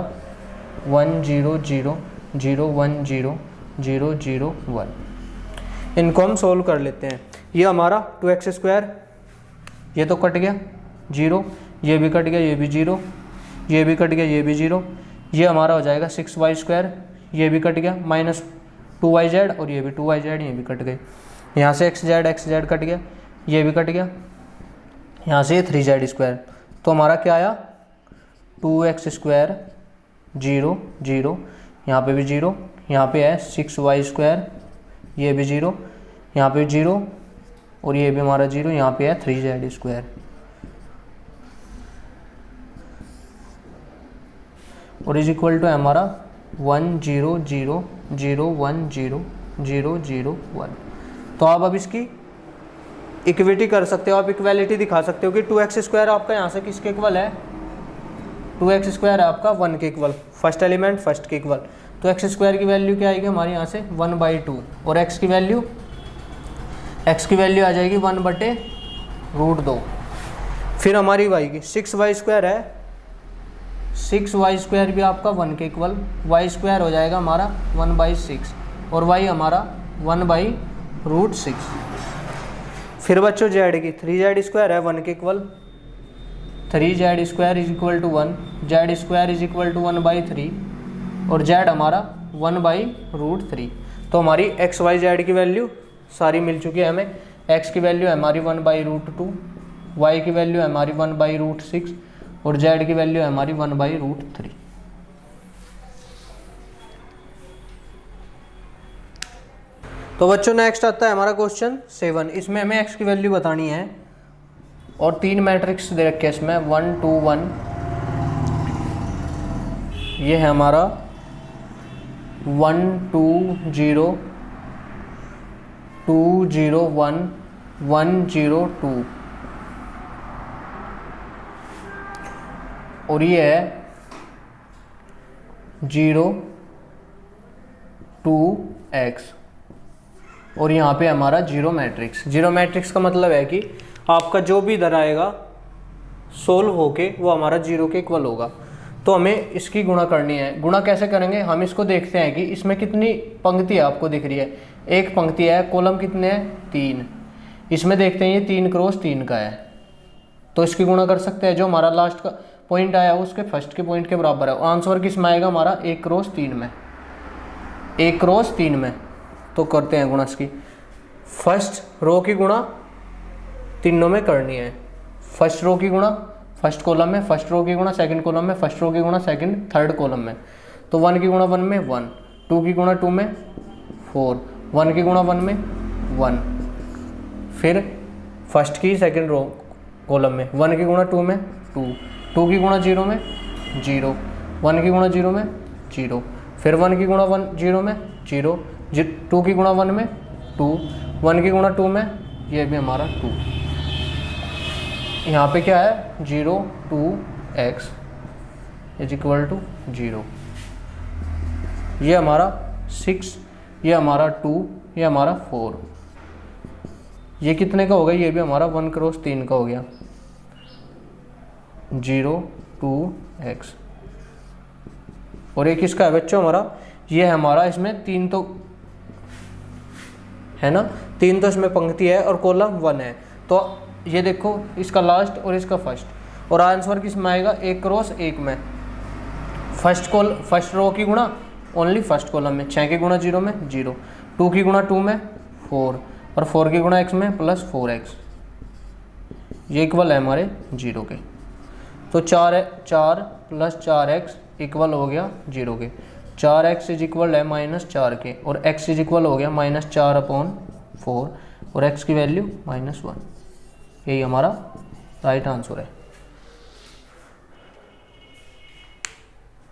1 0 0 0 1 0 0 0 1। इनको हम सोल्व कर लेते हैं। ये हमारा 2x स्क्वायर ये तो कट गया 0, ये भी कट गया, ये भी 0, ये भी कट गया, ये भी 0, ये हमारा हो जाएगा 6y स्क्वायर, ये भी कट गया, माइनस 2yz और ये भी 2yz, ये भी कट गए। यहाँ से xz कट गया, ये भी कट गया, यहाँ से 3z स्क्वायर। तो हमारा क्या आया 2x स्क्वायर 0 0, यहाँ पे भी 0, यहाँ पे है 6y², ये भी 0, यहाँ पे 0 और ये भी हमारा 0, यहाँ पे है 3z²। और इज इक्वल टू है हमारा 1 0 0 0 1 0 0 0 1। तो आप अब इसकी इक्विटी कर सकते हो, आप इक्वालिटी दिखा सकते हो कि 2x² आपका यहाँ से किसके इक्वल है, 2x² है आपका 1 के इक्वल, फर्स्ट एलिमेंट फर्स्ट के इक्वल। तो x² की वैल्यू क्या आएगी हमारे यहाँ से 1/2 और x की वैल्यू आ जाएगी 1/√2। फिर हमारी y की 6y² है, 6y² भी आपका 1 के इक्वल, y² हो जाएगा हमारा 1/6 और y हमारा 1/√6। फिर बच्चों z की 3z² है 1 के equal, 3z² is equal to 1, z² is equal to 1/3 और z हमारा 1/√3। तो हमारी x y z की वैल्यू सारी मिल चुकी है हमें। x की वैल्यू है हमारी 1/√2, y की वैल्यू है हमारी 1/√6 और z की वैल्यू है हमारी 1/√3। तो बच्चों नेक्स्ट आता है हमारा क्वेश्चन 7। इसमें हमें x की वैल्यू बतानी है और 3 मैट्रिक्स दे रखे हैं इसमें 1 2 1। ये है हमारा 1 2 0 2 0 1 1 0 2 और ये है 0 2 x और यहाँ पे हमारा जीरो मैट्रिक्स। जीरो मैट्रिक्स का मतलब है कि आपका जो भी इधर आएगा सोल्व होके वो हमारा 0 के इक्वल होगा। तो हमें इसकी गुणा करनी है। गुणा कैसे करेंगे, हम इसको देखते हैं कि इसमें कितनी पंक्ति है आपको दिख रही है। एक पंक्ति है, कॉलम कितने हैं 3। इसमें देखते हैं ये 3 क्रॉस 3 का है, तो इसकी गुणा कर सकते हैं। जो हमारा लास्ट का पॉइंट आया उसके फर्स्ट के पॉइंट के बराबर है। आंसर किस में आएगा हमारा 1 क्रॉस 3 में, 1 क्रॉस 3 में। तो करते हैं गुणा इसकी। फर्स्ट रो की गुणा तीनों में करनी है। फर्स्ट रो की गुणा फर्स्ट कॉलम में, फर्स्ट रो की गुणा सेकंड कॉलम में, फर्स्ट रो की गुणा सेकंड थर्ड कॉलम में। तो 1 की गुणा 1 में 1, 2 की गुणा 2 में 4, 1 की गुणा 1 में 1। फिर फर्स्ट की सेकंड रो कॉलम में 1 की गुणा 2 में 2, 2 की गुणा 0 में 0, 1 की गुणा 0 में 0, फिर 1 की गुणा 0 में 0, 2 की गुणा 1 में 2, 1 की गुणा 2 में ये भी हमारा 2। यहाँ पे क्या है 0 2 x इज इक्वल टू 0। ये हमारा 6, ये हमारा 2, ये हमारा 4। ये कितने का हो गया, ये भी हमारा 1 क्रॉस 3 का हो गया 0 2 x। और ये किसका है बच्चों हमारा, ये है हमारा, इसमें 3 तो है ना, 3 तो इसमें पंक्ति है और कॉलम 1 है। तो ये देखो इसका लास्ट और इसका फर्स्ट। और आंसर किस में आएगा 1 क्रॉस 1 में। फर्स्ट रो की गुणा ओनली फर्स्ट कॉलम में, 6 की गुणा 0 में 0, 2 की गुणा 2 में 4 और 4 की गुणा x में प्लस 4x। ये इक्वल है हमारे 0 के। तो 4 प्लस 4x इक्वल हो गया 0 के। 4x इज इक्वल है -4 के और x इज इक्वल हो गया -4/4 और x की वैल्यू -1। यही हमारा राइट आंसर है।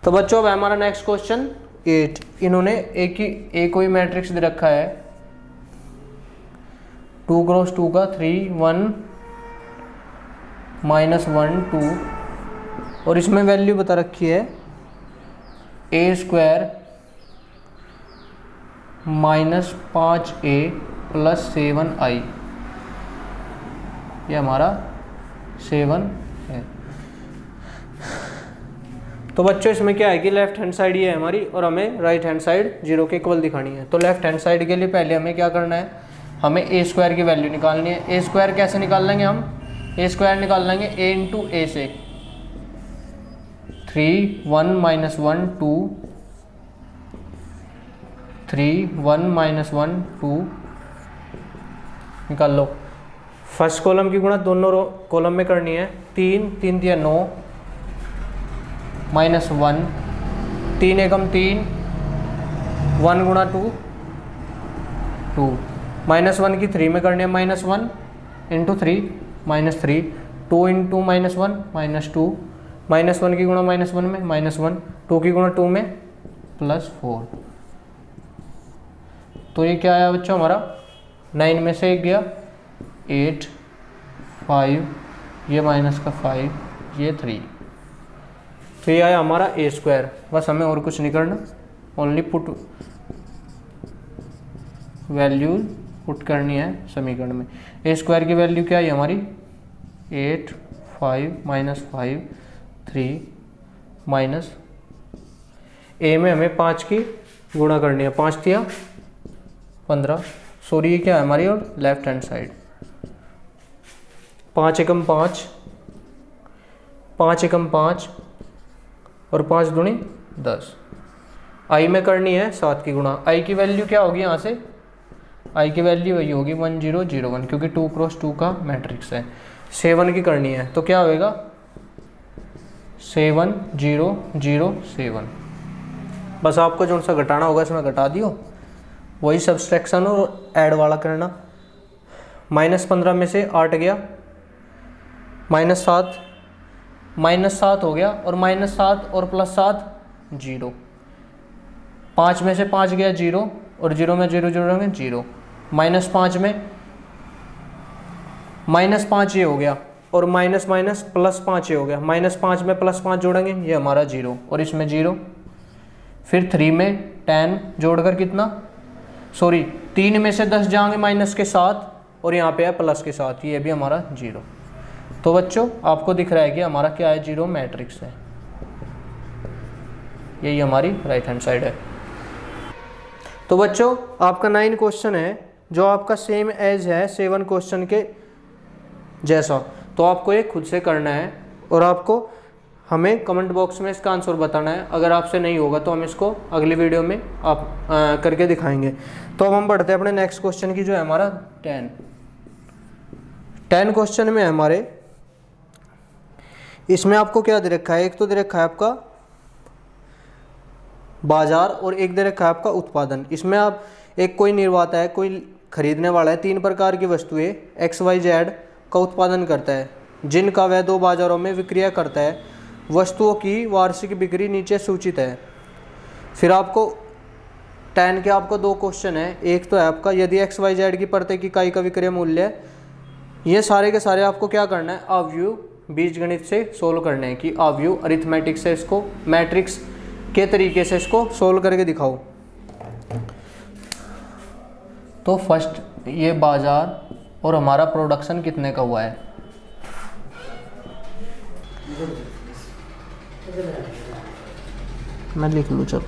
तो बच्चों अब हमारा नेक्स्ट क्वेश्चन 8। इन्होंने एक कोई मैट्रिक्स दे रखा है 2 क्रॉस 2 का 3 1 -1 2 और इसमें वैल्यू बता रखी है a² -5a + 7i। ये हमारा 7 है। तो बच्चों इसमें क्या है कि लेफ्ट हैंड साइड ये है हमारी और हमें राइट हैंड साइड 0 के इक्वल दिखानी है। तो लेफ्ट हैंड साइड के लिए पहले हमें क्या करना है, हमें a² की वैल्यू निकालनी है। a² कैसे निकाल लेंगे हम, a² निकाल लेंगे a × a से। 3 1 -1 2 3 1 -1 2 निकाल लो। फर्स्ट कॉलम की गुणा दोनों रो कॉलम में करनी है। 3 3 9 -1 3 एकम 3, 1 गुणा 2 2, -1 की 3 में करनी है, -1 इंटू 3 -3, 2 इंटू -1 -2, -1 की गुणा -1 में -1, 2 की गुणा 2 में +4। तो ये क्या आया बच्चों हमारा, 9 में से 1 गया 8, 5, ये माइनस का 5, ये 3। तो ये आया हमारा a²। बस हमें और कुछ नहीं करना, ओनली पुट वैल्यू पुट करनी है समीकरण में। a² की वैल्यू क्या है हमारी, 8, 5 -5 3 माइनस a में हमें 5 की गुणा करनी है, 5 दिया 15, सॉरी ये क्या है हमारी और लेफ्ट हैंड साइड, 5 एकम 5, 5 एकम 5 और 5 दूनी 10। i में करनी है 7 की गुणा, i की वैल्यू क्या होगी यहाँ से, i की वैल्यू वही होगी 1 0 0 1, क्योंकि 2 क्रॉस 2 का मैट्रिक्स है। 7 की करनी है तो क्या होएगा 7 0 0 7। बस आपको जो सा घटाना होगा इसमें घटा दियो, वही सब्सट्रैक्शन और ऐड वाला करना। -15 में से 8 गया, -7 हो गया, और -7 और +7 0, 5 में से 5 गया 0, और 0 में 0 जोड़ेंगे 0, -5 में -5 ये हो गया, और माइनस माइनस +5 ये हो गया, -5 में +5 जोड़ेंगे ये हमारा 0, और इसमें 0, फिर 3 में 10 जोड़कर कितना, सॉरी 3 में से 10 जाएंगे माइनस के साथ, और यहाँ पे है प्लस के साथ, ये भी हमारा 0। तो बच्चों आपको दिख रहा है कि हमारा क्या है, 0 मैट्रिक्स है। यही हमारी राइट हैंड साइड है। तो बच्चों आपका 9 क्वेश्चन है जो आपका सेम एज है 7 क्वेश्चन के जैसा, तो आपको ये खुद से करना है, और आपको हमें कमेंट बॉक्स में इसका आंसर बताना है। अगर आपसे नहीं होगा तो हम इसको अगली वीडियो में आप करके दिखाएंगे। तो अब हम बढ़ते हैं अपने नेक्स्ट क्वेश्चन की, जो है हमारा 10 क्वेश्चन में है हमारे। इसमें आपको क्या दे रखा है, एक तो दे रखा है आपका बाजार, और एक दे रखा है आपका उत्पादन। इसमें आप एक कोई निर्माता है, कोई खरीदने वाला है, 3 प्रकार की वस्तुएं XYZ का उत्पादन करता है, जिनका वह 2 बाजारों में विक्रय करता है। वस्तुओं की वार्षिक बिक्री नीचे सूचित है। फिर आपको 10 के आपको 2 क्वेश्चन है। एक तो है आपका यदि XYZ की प्रत्येक इकाई का विक्रय मूल्य है, ये सारे के सारे आपको क्या करना है, अवयव बीजगणित से सोल्व करने हैं, कि अवयव अरिथमेटिक से इसको मैट्रिक्स के तरीके से इसको सोल्व करके दिखाओ। तो फर्स्ट ये बाजार और हमारा प्रोडक्शन कितने का हुआ है, मैं लिख लूँ चलो।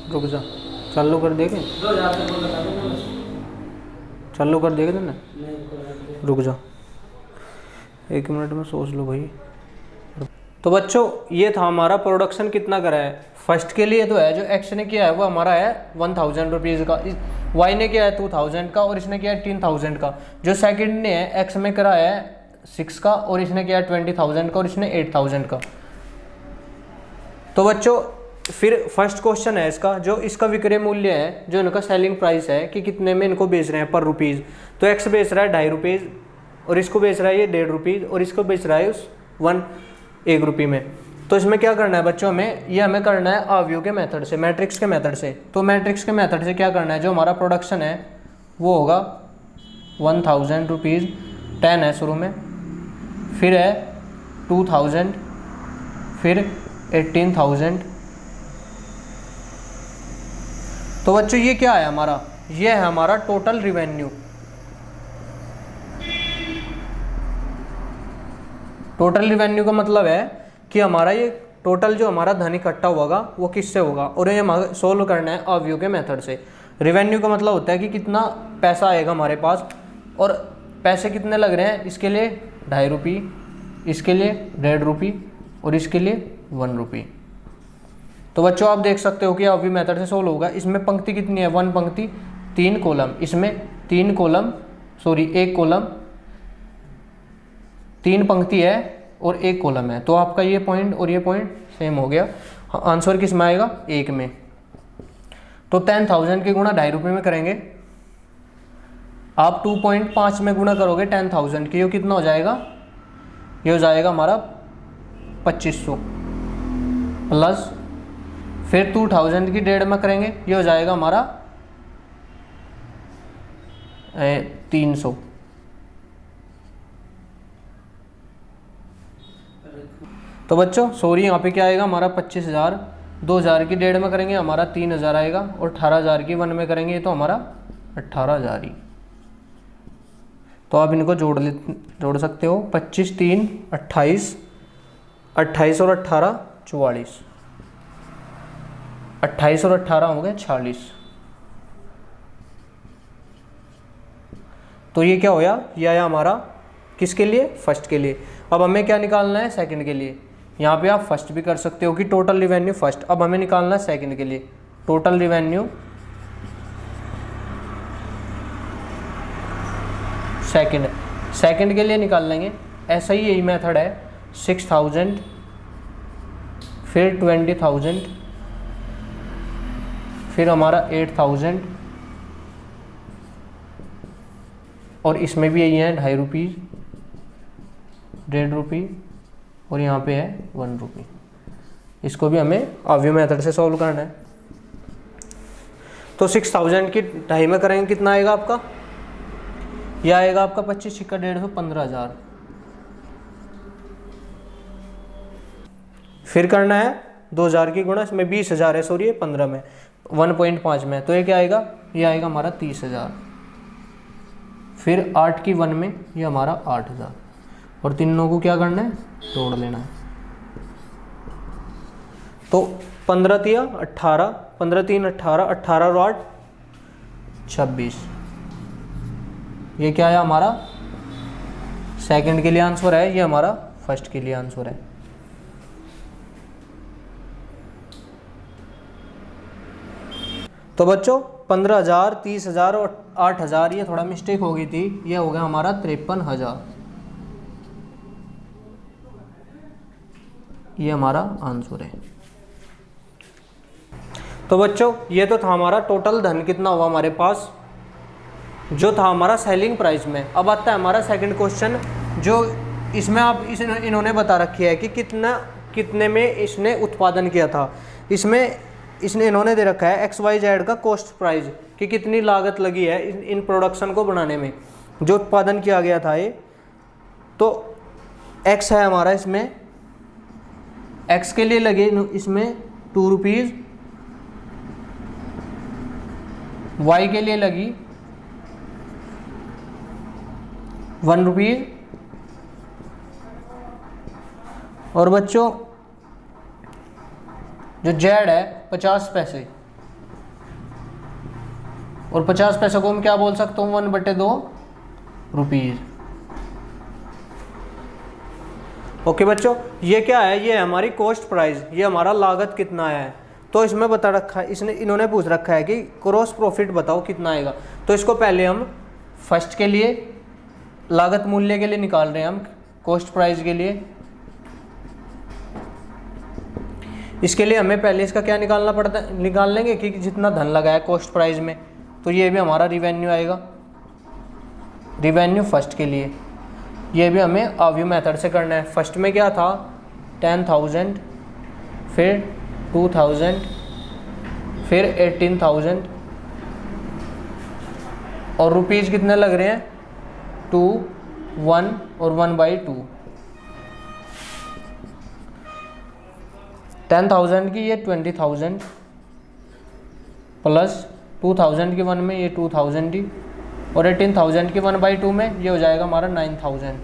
रुक जा, चालू कर देगे, चालू कर देगे ना, रुक जा 1 मिनट में सोच लो भाई। तो बच्चों ये था हमारा प्रोडक्शन कितना करा है। फर्स्ट के लिए तो है जो एक्स ने किया है वो हमारा है 1000 रुपीज़ का, वाई ने किया है 2000 का, और इसने किया है 3000 का। जो सेकंड ने है एक्स में करा है 6 का, और इसने किया है 20000 का, और इसने 8000 का। तो बच्चों फिर फर्स्ट क्वेश्चन है इसका, जो इसका विक्रय मूल्य है, जो इनका सेलिंग प्राइस है कि कितने में इनको बेच रहे हैं पर रुपीज़। तो एक्स बेच रहा है 2.5 रुपीज़, और इसको बेच रहा है ये 1.5 रुपीज़, और इसको बेच रहा है उस 1 रुपये में। तो इसमें क्या करना है बच्चों, हमें करना है अवयव के मेथड से, मैट्रिक्स के मेथड से। तो मैट्रिक्स के मेथड से क्या करना है, जो हमारा प्रोडक्शन है वो होगा 1000 रुपीज़, 10 है शुरू में, फिर है 2000, फिर 18,000। तो बच्चों ये क्या है हमारा, ये है हमारा टोटल रिवेन्यू। टोटल रिवेन्यू का मतलब है कि हमारा ये टोटल जो हमारा धन इकट्ठा होगा वो किससे होगा, और ये हमें सोल्व करना है अवयव के मेथड से। रिवेन्यू का मतलब होता है कि कितना पैसा आएगा हमारे पास, और पैसे कितने लग रहे हैं, इसके लिए 2.5 रुपये, इसके लिए 1.5 रुपये, और इसके लिए 1 रुपये। तो बच्चों आप देख सकते हो कि अवयव मेथड से सोल्व होगा। इसमें पंक्ति कितनी है, 1 पंक्ति 3 कॉलम, इसमें 1 कॉलम 3 पंक्ति है और 1 कॉलम है। तो आपका ये पॉइंट और ये पॉइंट सेम हो गया। आंसर किस में आएगा, 1 में। तो 10,000 के गुणा 2.5 रुपये में करेंगे, आप 2.5 में गुणा करोगे 10,000 के, ये कितना हो जाएगा, ये हो जाएगा हमारा 2500, प्लस फिर 2000 की 1.5 में करेंगे, ये हो जाएगा हमारा 300। तो बच्चों सॉरी यहाँ पे क्या आएगा हमारा 25,000, 2000 की 1.5 में करेंगे हमारा 3000 आएगा, और 18,000 की 1 में करेंगे तो हमारा 18,000 ही। तो आप इनको जोड़ सकते हो, 25 3 28, 28 और 18 44, 28 और 18 हो गए 46। तो ये क्या होया, ये आया हमारा किसके लिए, फर्स्ट के लिए। अब हमें क्या निकालना है, सेकंड के लिए। यहाँ पे आप फर्स्ट भी कर सकते हो कि टोटल रिवेन्यू फर्स्ट, अब हमें निकालना है सेकंड के लिए। टोटल रिवेन्यू सेकंड के लिए निकाल लेंगे। ऐसा ही यही मेथड है, 6,000, फिर 20,000, फिर हमारा 8,000, और इसमें भी यही है 2.5 रुपये, 1.5 रुपये, और यहाँ पे है 1 रुपये। इसको भी हमें अवयव मेथड से सॉल्व करना है। तो 6,000 की 2.5 में करेंगे, कितना आएगा आपका, यह आएगा आपका 25 × 1.5 15,000। फिर करना है 2,000 की गुणा, इसमें 20,000 है, सॉरी 15 में, 1.5 में, तो ये क्या आएगा, ये आएगा हमारा 30,000। फिर 8 की 1 में ये हमारा 8,000, और तीनों को क्या करना है, जोड़ लेना है। तो 15 तिया 18, 15 3 18, 18 और 8 26। ये क्या है हमारा सेकंड के लिए आंसर है, ये हमारा फर्स्ट के लिए आंसर है। तो बच्चों 15,000, 30,000 और 8,000, ये थोड़ा मिस्टेक हो गई थी, ये हो गया हमारा 53,000। ये हमारा आंसर है। तो बच्चों ये तो था हमारा टोटल धन कितना हुआ हमारे पास, जो था हमारा सेलिंग प्राइस में। अब आता है हमारा सेकंड क्वेश्चन, जो इसमें आप इन्होंने बता रखी है कि कितने में इसने उत्पादन किया था। इसने इन्होंने दे रखा है XYZ का कॉस्ट प्राइस, कि कितनी लागत लगी है इन प्रोडक्शन को बनाने में, जो उत्पादन किया गया था ये। तो X है हमारा, इसमें X के लिए लगे इसमें 2 रुपीज़, Y के लिए लगी 1 रुपीज़, और बच्चों जो Z है 50 पैसे, और 50 पैसे को हम क्या बोल सकता हूँ, 1/2 रुपीज़। ओके बच्चों, ये क्या है, ये है हमारी कॉस्ट प्राइस, ये हमारा लागत कितना है। तो इसमें बता रखा है, इन्होंने पूछ रखा है कि क्रॉस प्रॉफिट बताओ कितना आएगा। तो इसको पहले हम फर्स्ट के लिए लागत मूल्य के लिए निकाल रहे हैं, हम कॉस्ट प्राइस के लिए। इसके लिए हमें पहले इसका क्या निकालना पड़ता है, निकाल लेंगे कि जितना धन लगा है कॉस्ट प्राइस में। तो ये भी हमारा रिवेन्यू आएगा, रिवेन्यू फर्स्ट के लिए। ये भी हमें अवयव मेथड से करना है। फर्स्ट में क्या था 10,000, फिर 2,000, फिर 18,000, और रुपीज़ कितने लग रहे हैं 2, 1 और 1/2। 10,000 की ये 20,000 प्लस 2,000 की 1 में ये 2,000 ही, और 18,000 की 1/2 में ये हो जाएगा हमारा 9,000।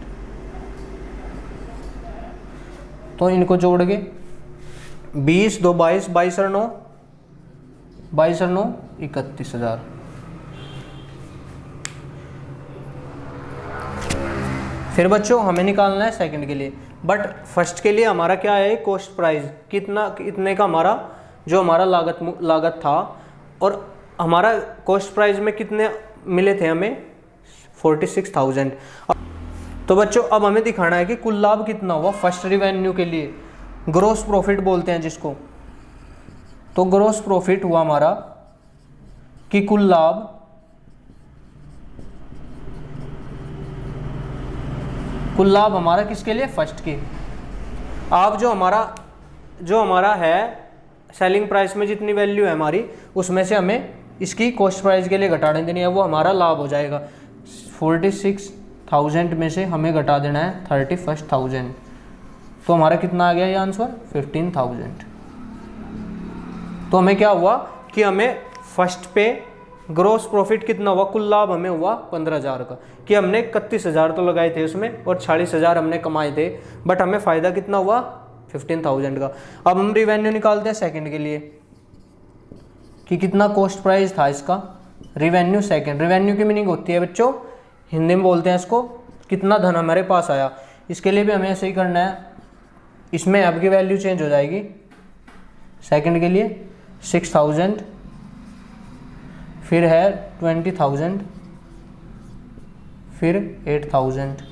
तो इनको जोड़ के 20 2 22, 22 और 9 31,000। फिर बच्चों हमें निकालना है सेकंड के लिए, बट फर्स्ट के लिए हमारा क्या है, कॉस्ट प्राइस इतने का हमारा जो हमारा लागत था, और हमारा कॉस्ट प्राइस में कितने मिले थे हमें 46,000। तो बच्चों अब हमें दिखाना है कि कुल लाभ कितना हुआ फर्स्ट रिवेन्यू के लिए, ग्रॉस प्रॉफिट बोलते हैं जिसको। तो ग्रॉस प्रॉफिट हुआ हमारा कि कुल लाभ हमारा किसके लिए, फर्स्ट के। आप जो हमारा है सेलिंग प्राइस में जितनी वैल्यू है हमारी, उसमें से हमें इसकी कॉस्ट प्राइस के लिए घटाने देनी है, वो हमारा लाभ हो जाएगा। 46,000 में से हमें घटा देना है 31,000, तो हमारा कितना आ गया ये आंसर 15,000। तो हमें क्या हुआ कि हमें फर्स्ट पे ग्रॉस प्रॉफिट कितना हुआ, कुल लाभ हमें हुआ 15,000 का, कि हमने 31,000 तो लगाए थे उसमें और 40,000 हमने कमाए थे, बट हमें फ़ायदा कितना हुआ 15,000 का। अब हम रिवेन्यू निकालते हैं सेकंड के लिए कि कितना कॉस्ट प्राइस था इसका। रिवेन्यू सेकंड, रिवेन्यू की मीनिंग होती है बच्चों, हिंदी में बोलते हैं इसको, कितना धन हमारे पास आया। इसके लिए भी हमें ऐसे ही करना है, इसमें अब की वैल्यू चेंज हो जाएगी। सेकंड के लिए 6,000, फिर है 20,000, फिर 8,000,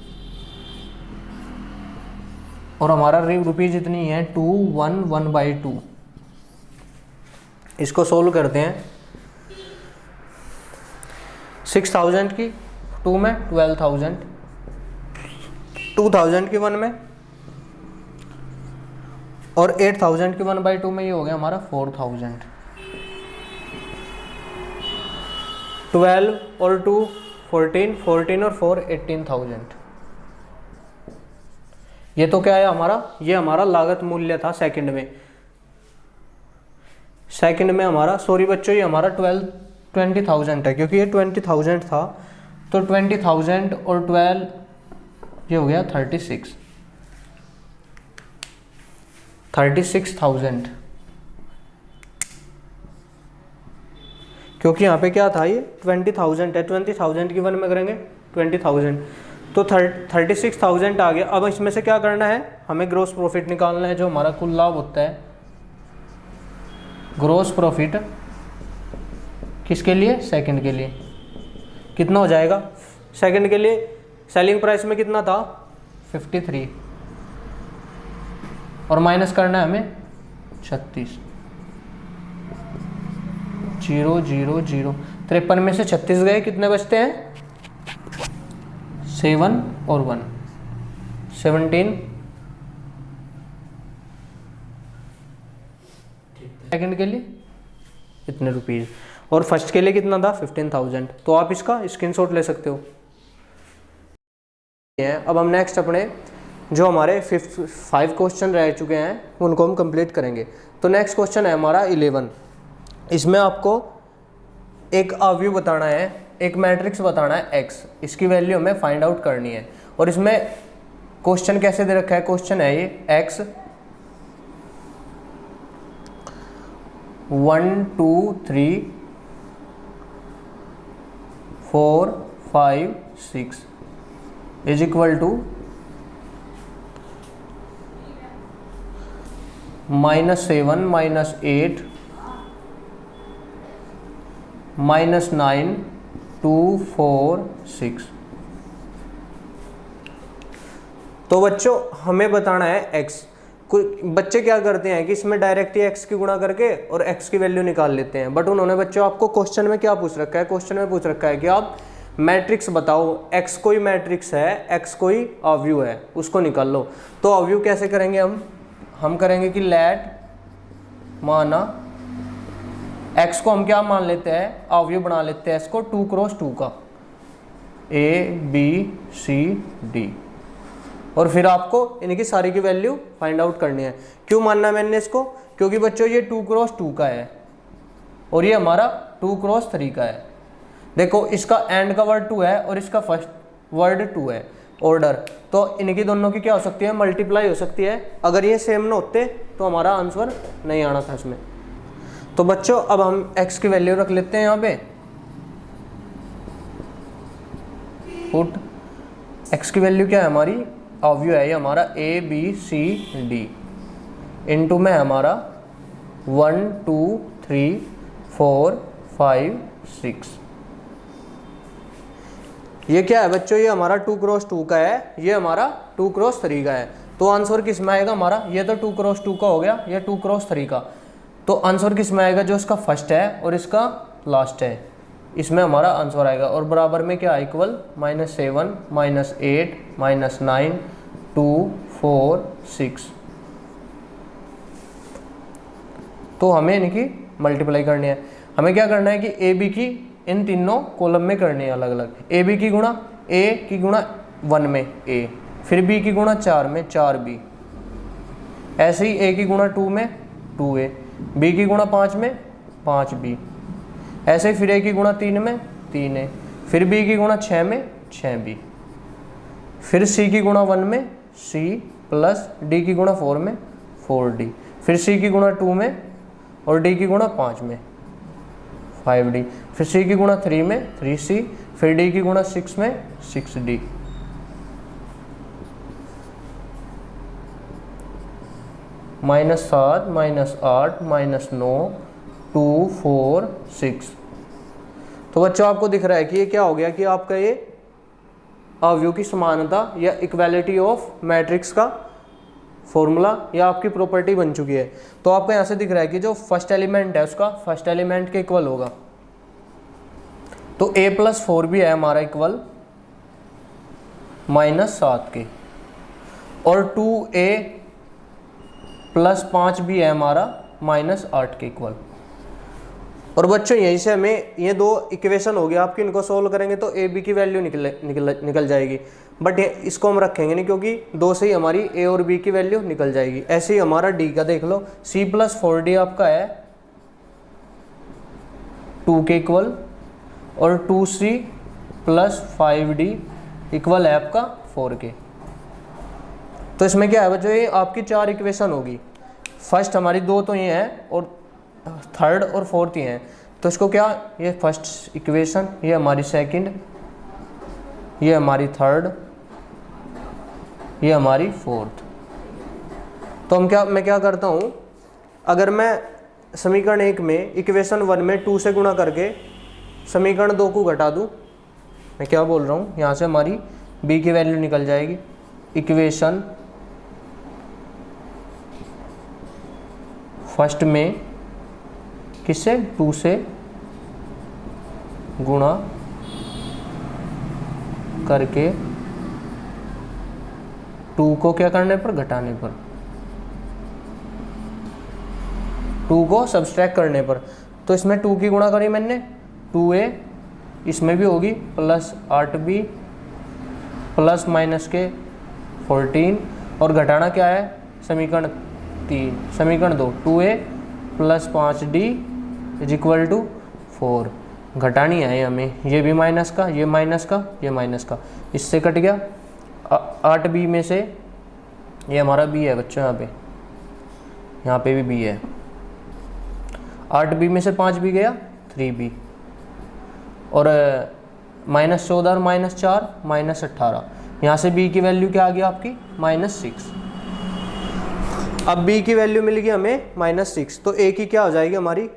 और हमारा रुपीज़ इतनी है 211/2। इसको सोल्व करते हैं। 6,000 की 2 में 12,000, 2,000 की 1 में, और 8,000 की 1/2 में ये हो गया हमारा 4,000। 12 और 2 14, 14 और 4 18,000। ये तो क्या है हमारा, ये हमारा लागत मूल्य था सेकंड में। सेकंड में हमारा, सॉरी बच्चों, ये हमारा 20,000 है, क्योंकि ये 20,000 था, तो 20,000 और 12 ये हो गया 36,000, क्योंकि यहाँ पे क्या था, ये 20,000 है, 20,000 की 1 में करेंगे 20,000, तो 36,000 आ गया। अब इसमें से क्या करना है, हमें ग्रॉस प्रॉफिट निकालना है, जो हमारा कुल लाभ होता है। ग्रॉस प्रॉफिट किसके लिए, सेकंड के लिए, कितना हो जाएगा। सेकंड के लिए सेलिंग प्राइस में कितना था 53, और माइनस करना है हमें 36, 0 0 0, 53 में से 36 गए, कितने बचते हैं 7 और 1, 17। सेकंड के लिए इतने रुपीज़, और फर्स्ट के लिए कितना था 15,000। तो आप इसका स्क्रीनशॉट ले सकते हो। अब हम नेक्स्ट अपने जो हमारे 5 क्वेश्चन रह चुके हैं उनको हम कंप्लीट करेंगे। तो नेक्स्ट क्वेश्चन है हमारा 11। इसमें आपको एक अवयव बताना है, एक मैट्रिक्स बताना है x, इसकी वैल्यू हमें फाइंड आउट करनी है। और इसमें क्वेश्चन कैसे दे रखा है, क्वेश्चन है ये x 1 2 3 4 5 6 इज इक्वल टू -7 -8 -9 2 4 6। तो बच्चों हमें बताना है x। कुछ बच्चे क्या करते हैं कि इसमें डायरेक्ट ही x की गुणा करके और x की वैल्यू निकाल लेते हैं, बट उन्होंने बच्चों आपको क्वेश्चन में क्या पूछ रखा है, क्वेश्चन में पूछ रखा है कि आप मैट्रिक्स बताओ, x कोई मैट्रिक्स है, x कोई अवयव है, उसको निकाल लो। तो अवयव कैसे करेंगे हम करेंगे कि लेट माना x को हम क्या मान लेते हैं, अवयव बना लेते हैं इसको 2 × 2 का। ए बी सी डी, और फिर आपको इनकी सारी की वैल्यू फाइंड आउट करनी है। क्यों मानना है मैंने इसको? क्योंकि बच्चों ये 2 क्रॉस 2 का है और ये हमारा 2 क्रॉस 3 का है। देखो इसका एंड का वर्ड 2 है और इसका फर्स्ट वर्ड 2 है ऑर्डर, तो इनकी दोनों की क्या हो सकती है? मल्टीप्लाई हो सकती है। अगर ये सेम ना होते तो हमारा आंसर नहीं आना था इसमें। तो बच्चों अब हम x की वैल्यू रख लेते हैं यहाँ पे। पुट x की वैल्यू क्या है हमारी? अवयव है ये हमारा A B C D, into में हमारा 1 2 3 4 5 6। ये क्या है बच्चों? ये हमारा 2 क्रॉस 2 का है, ये हमारा 2 क्रॉस 3 का है। तो आंसर किस में आएगा हमारा? ये तो 2 क्रॉस 2 का हो गया, ये 2 क्रॉस 3 का। तो आंसर किस में आएगा? जो इसका फर्स्ट है और इसका लास्ट है, इसमें हमारा आंसर आएगा। और बराबर में क्या इक्वल? -7 -8 -9 2 4 6। तो हमें इनकी मल्टीप्लाई करनी है। हमें क्या करना है कि ए बी की इन तीनों कॉलम में करनी है अलग अलग। ए बी की गुणा ए की गुणा 1 में ए, फिर बी की गुणा 4 में 4b, ऐसे ही ए की गुणा 2 में 2a, बी की गुणा 5 में 5b, ऐसे ही फिर ए की गुणा 3 में 3a, फिर बी की गुणा 6 में 6b, फिर सी की गुणा 1 में c प्लस डी की गुणा 4 में 4d, फिर सी की गुणा 2 में और डी की गुणा 5 में 5d, फिर सी की गुणा 3 में 3c, फिर डी की गुणा 6 में 6d। -7 -8 -9 2 4 6। तो बच्चों आपको दिख रहा है कि ये क्या हो गया कि आपका ये अवयव की समानता या इक्वालिटी ऑफ मैट्रिक्स का फॉर्मूला या आपकी प्रॉपर्टी बन चुकी है। तो आपको यहाँ से दिख रहा है कि जो फर्स्ट एलिमेंट है उसका फर्स्ट एलिमेंट के इक्वल होगा। तो a + 4 भी है हमारा इक्वल -7 के, और 2a + 5 भी है हमारा -8 के इक्वल। और बच्चों यहीं से हमें ये दो इक्वेशन हो गया आपकी, इनको सोल्व करेंगे तो ए बी की वैल्यू निकल जाएगी। बट इसको हम रखेंगे नहीं क्योंकि 2 से ही हमारी ए और बी की वैल्यू निकल जाएगी। ऐसे ही हमारा डी का देख लो, c + 4d आपका है 2 के इक्वल, और 2c + 5d इक्वल है आपका 4 के। तो इसमें क्या है बच्चों? ये आपकी 4 इक्वेशन होगी। फर्स्ट हमारी 2 तो ये है और थर्ड और फोर्थ ही हैं। तो इसको क्या, ये फर्स्ट इक्वेशन, ये हमारी सेकंड, ये हमारी थर्ड, ये हमारी फोर्थ। तो मैं क्या करता हूँ, अगर मैं समीकरण 1 में इक्वेशन 1 में 2 से गुणा करके समीकरण 2 को घटा दूँ, मैं क्या बोल रहा हूँ, यहाँ से हमारी b की वैल्यू निकल जाएगी। इक्वेशन फर्स्ट में किससे? 2 से गुणा करके 2 को क्या करने पर? घटाने पर, 2 को सब्सट्रैक्ट करने पर। तो इसमें 2 की गुणा करी मैंने 2a, इसमें भी होगी प्लस 8b प्लस माइनस के 14, और घटाना क्या है? समीकरण 3, समीकरण 2 2a + 5d = 4। घटानी है हमें, ये भी माइनस का, ये माइनस का, ये माइनस का, इससे कट गया 8b में से, ये हमारा b है बच्चों, यहाँ पे भी b है। 8b में से 5b गया 3b, और -14 और -4 -18। यहाँ से b की वैल्यू क्या आ गया आपकी? -6। अब b की वैल्यू मिल गई हमें -6, तो a की क्या हो जाएगी हमारी?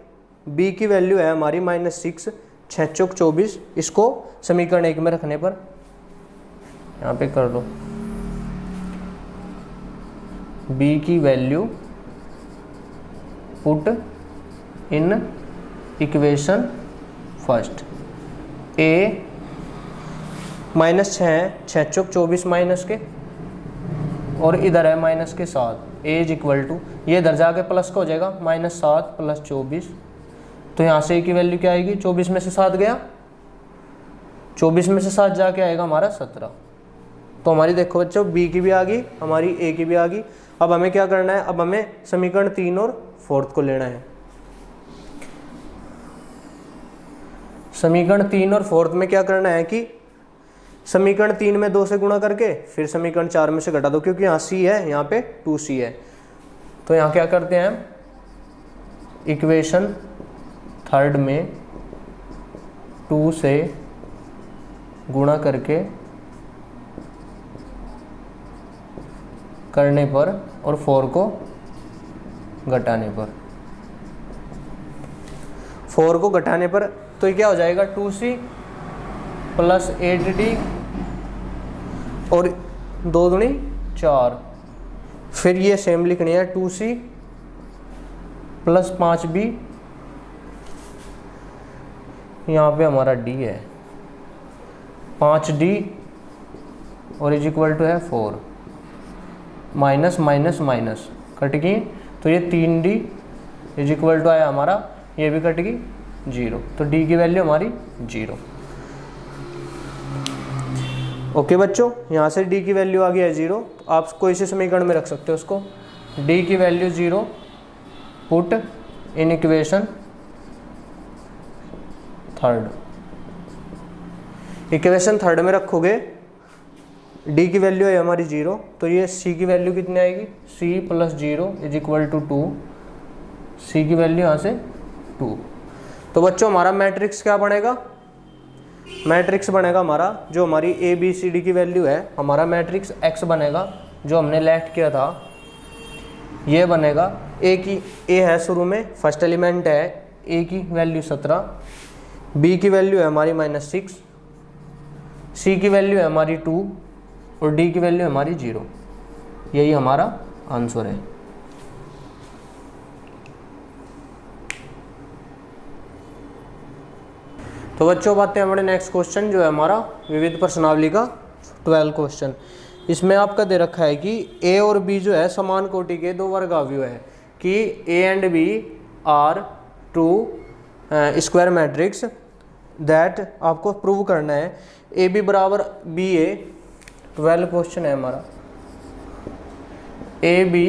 b की वैल्यू है हमारी -6, 6 चौक 24। इसको समीकरण 1 में रखने पर यहाँ पे कर लो, b की value put in equation first. a -6 है, 6 चौक 24 माइनस के, और इधर है माइनस के 7, a = ये इधर जाके प्लस का हो जाएगा -7 + 24। तो यहाँ से a की वैल्यू क्या आएगी? 24 में से 7 गया 24 में से 7 जाके आएगा हमारा 17। तो हमारी देखो बच्चों बी की भी आ गई, हमारी ए की भी आ गई। अब हमें क्या करना है, अब हमें समीकरण 3 और 4 को लेना है। समीकरण 3 और 4 में क्या करना है कि समीकरण 3 में 2 से गुणा करके फिर समीकरण 4 में से घटा दो, क्योंकि यहाँ सी है, यहाँ पे 2c है। तो यहाँ क्या करते हैं हम, इक्वेशन 3 में 2 से गुणा करके करने पर और 4 को घटाने पर, 4 को घटाने पर तो ये क्या हो जाएगा 2c प्लस 8d और 2 दूनी 4। फिर ये सेम लिखनी है 2c प्लस 5b, यहाँ पे हमारा d है 5d और इज इक्वल टू है 4, माइनस माइनस माइनस कट गई, तो ये 3d इज इक्वल टू आया हमारा, ये भी कट गई 0, तो d की वैल्यू हमारी 0। ओके बच्चों, यहाँ से d की वैल्यू आ गई है 0, तो आप कोई से समीकरण में रख सकते हो उसको। d की value 0 put in equation 3, equation 3 में रखोगे, d की वैल्यू है हमारी 0, तो ये c की वैल्यू कितनी आएगी, c plus 0 is equal to 2, c की वैल्यू यहाँ से 2। तो बच्चों हमारा मैट्रिक्स क्या बनेगा, मैट्रिक्स बनेगा हमारा, जो हमारी a b c d की वैल्यू है, हमारा मैट्रिक्स x बनेगा, जो हमने लेफ्ट किया था ये बनेगा। a है शुरू में, फर्स्ट एलिमेंट है, a की वैल्यू 17, b की वैल्यू है हमारी -6, c की वैल्यू है हमारी 2 और d की वैल्यू है हमारी 0। यही हमारा आंसर है। तो बच्चों बात है हमारे नेक्स्ट क्वेश्चन, जो है हमारा विविध प्रश्नावली का 12 क्वेश्चन। इसमें आपका दे रखा है कि a और b जो है समान कोटि के 2 वर्गावयव है, कि a and b are 2 square matrix, that आपको प्रूव करना है ए बी बराबर बी ए। 12 क्वेश्चन है हमारा, A B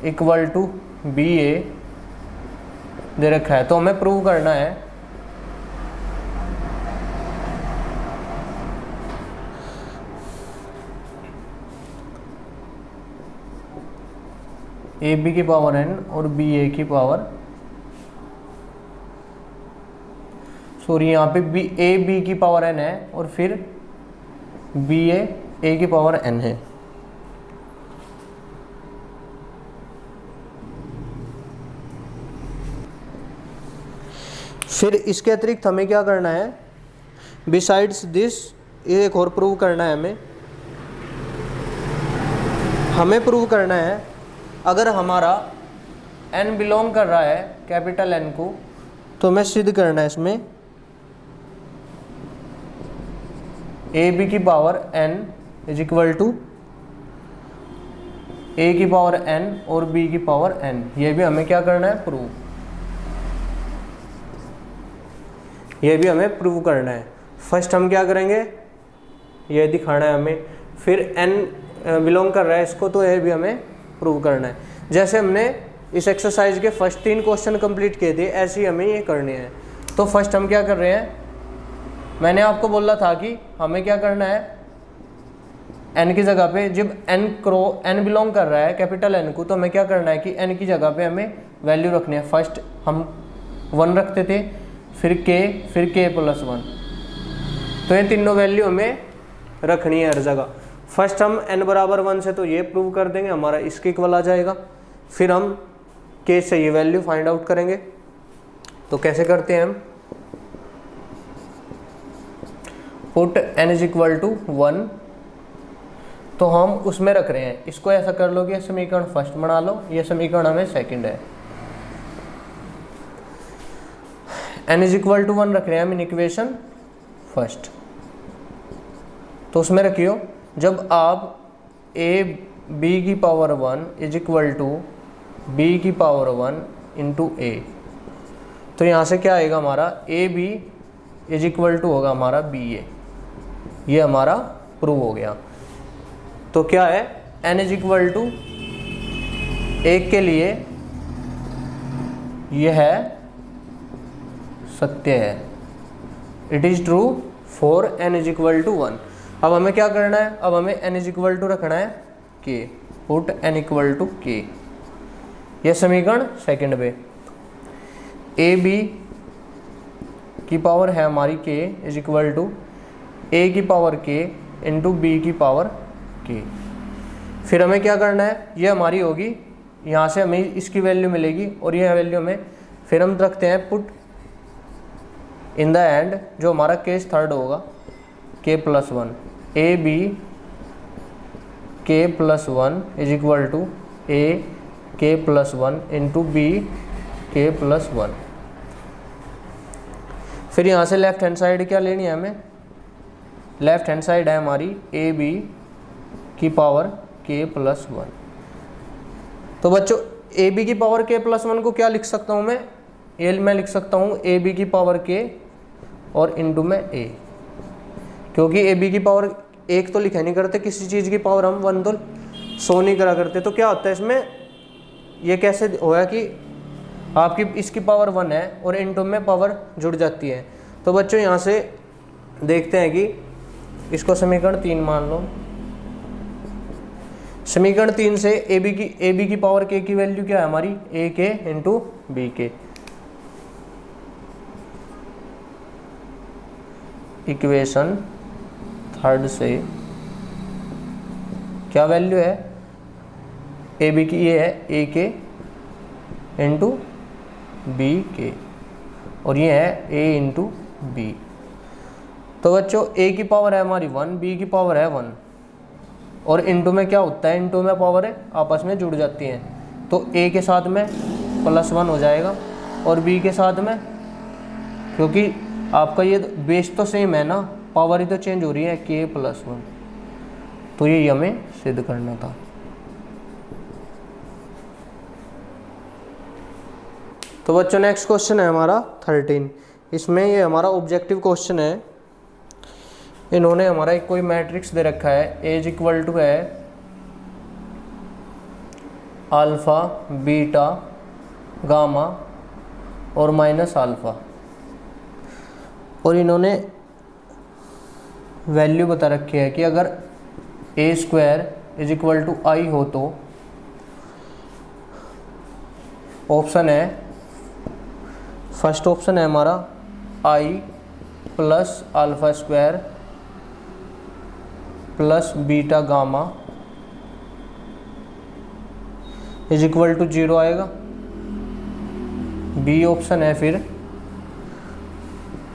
equal to B A दे रखा है, तो हमें प्रूव करना है ए बी की पावर n और बी ए की पावर, सॉरी यहाँ पे बी ए बी की पावर n है और फिर बी ए की पावर n है। फिर इसके अतिरिक्त हमें क्या करना है, बिसाइड्स दिस एक और प्रूव करना है हमें प्रूव करना है, अगर हमारा n बिलोंग कर रहा है कैपिटल N को, तो हमें सिद्ध करना है इसमें ए बी की power n is equal to A की पावर n और b की पावर n। ये भी हमें क्या करना है, प्रूव, ये भी हमें प्रूव करना है। फर्स्ट हम क्या करेंगे, ये दिखाना है हमें, फिर n बिलोंग कर रहा है इसको, तो ये भी हमें प्रूव करना है। जैसे हमने इस एक्सरसाइज के फर्स्ट 3 क्वेश्चन कंप्लीट किए थे, ऐसे ही हमें ये करने हैं। तो फर्स्ट हम क्या कर रहे हैं, मैंने आपको बोला था कि हमें क्या करना है, n की जगह पे जब n बिलोंग कर रहा है कैपिटल N को, तो हमें क्या करना है कि n की जगह पे हमें वैल्यू रखनी है। फर्स्ट हम 1 रखते थे, फिर k प्लस 1, तो ये तीनों वैल्यू हमें रखनी है हर जगह। फर्स्ट हम n बराबर 1 से तो ये प्रूव कर देंगे, हमारा इसके इक्वल आ जाएगा। फिर हम k से ये वैल्यू फाइंड आउट करेंगे। तो कैसे करते हैं हम, put n is equal to 1, तो हम उसमें रख रहे हैं, इसको ऐसा कर लो कि ये समीकरण फर्स्ट बना लो, ये समीकरण हमें सेकंड है। n इज इक्वल टू 1 रख रहे हैं हम इन इक्वेशन फर्स्ट, तो उसमें रखियो जब आप ए बी की power 1 is equal to B की पावर 1 इंटू ए, तो यहाँ से क्या आएगा हमारा, A B is equal to होगा हमारा बी ए। ये हमारा प्रूव हो गया। तो क्या है, n इज इक्वल टू 1 के लिए यह सत्य है, it is true for n is equal to 1। अब हमें क्या करना है, अब हमें n इज इक्वल टू रखना है k, put n equal to k। यह समीकरण सेकंड पे ए बी की पावर है हमारी k is equal to a की पावर k इंटू बी की पावर k। फिर हमें क्या करना है, ये हमारी होगी, यहाँ से हमें इसकी वैल्यू मिलेगी और यह वैल्यू हमें, फिर हम रखते हैं पुट इन द एंड, जो हमारा केस थर्ड होगा k plus 1, A B k plus 1 is equal to a k plus 1 into B k plus 1। फिर यहाँ से लेफ्ट हैंड साइड क्या लेनी है हमें, लेफ्ट हैंड साइड है हमारी ए बी की पावर k प्लस 1। तो बच्चों ए बी की पावर k प्लस 1 को क्या लिख सकता हूँ मैं, ये मैं लिख सकता हूँ ए बी की पावर k और इंटू में a, क्योंकि ए बी की पावर एक तो लिखा नहीं करते, किसी चीज़ की पावर हम 1 तो शो नहीं करा करते। तो क्या होता है इसमें, ये कैसे होया कि आपकी इसकी पावर 1 है और इंटू में पावर जुड़ जाती है। तो बच्चों यहाँ से देखते हैं कि इसको समीकरण 3 मान लो। समीकरण 3 से ए बी की पावर k की वैल्यू क्या है हमारी, a k इंटू बी के। इक्वेशन थर्ड से क्या वैल्यू है, ए बी की ये है a k इंटू बी के और ये है a इंटू बी। तो बच्चों a की पावर है हमारी 1, b की पावर है 1 और इंटू में क्या होता है, इंटू में पावर है आपस में जुड़ जाती हैं। तो a के साथ में प्लस 1 हो जाएगा और b के साथ में, क्योंकि आपका ये बेस तो सेम है ना, पावर ही तो चेंज हो रही है, k प्लस 1। तो ये हमें सिद्ध करना था। तो बच्चों नेक्स्ट क्वेश्चन है हमारा 13। इसमें ये हमारा ऑब्जेक्टिव क्वेश्चन है। इन्होंने हमारा एक कोई मैट्रिक्स दे रखा है, एज इक्वल टू है अल्फ़ा बीटा गामा और माइनस अल्फ़ा, और इन्होंने वैल्यू बता रखी है कि अगर A square is equal to I हो तो ऑप्शन है, फर्स्ट ऑप्शन है हमारा I plus alpha square plus beta gamma is equal to 0 आएगा। बी ऑप्शन है फिर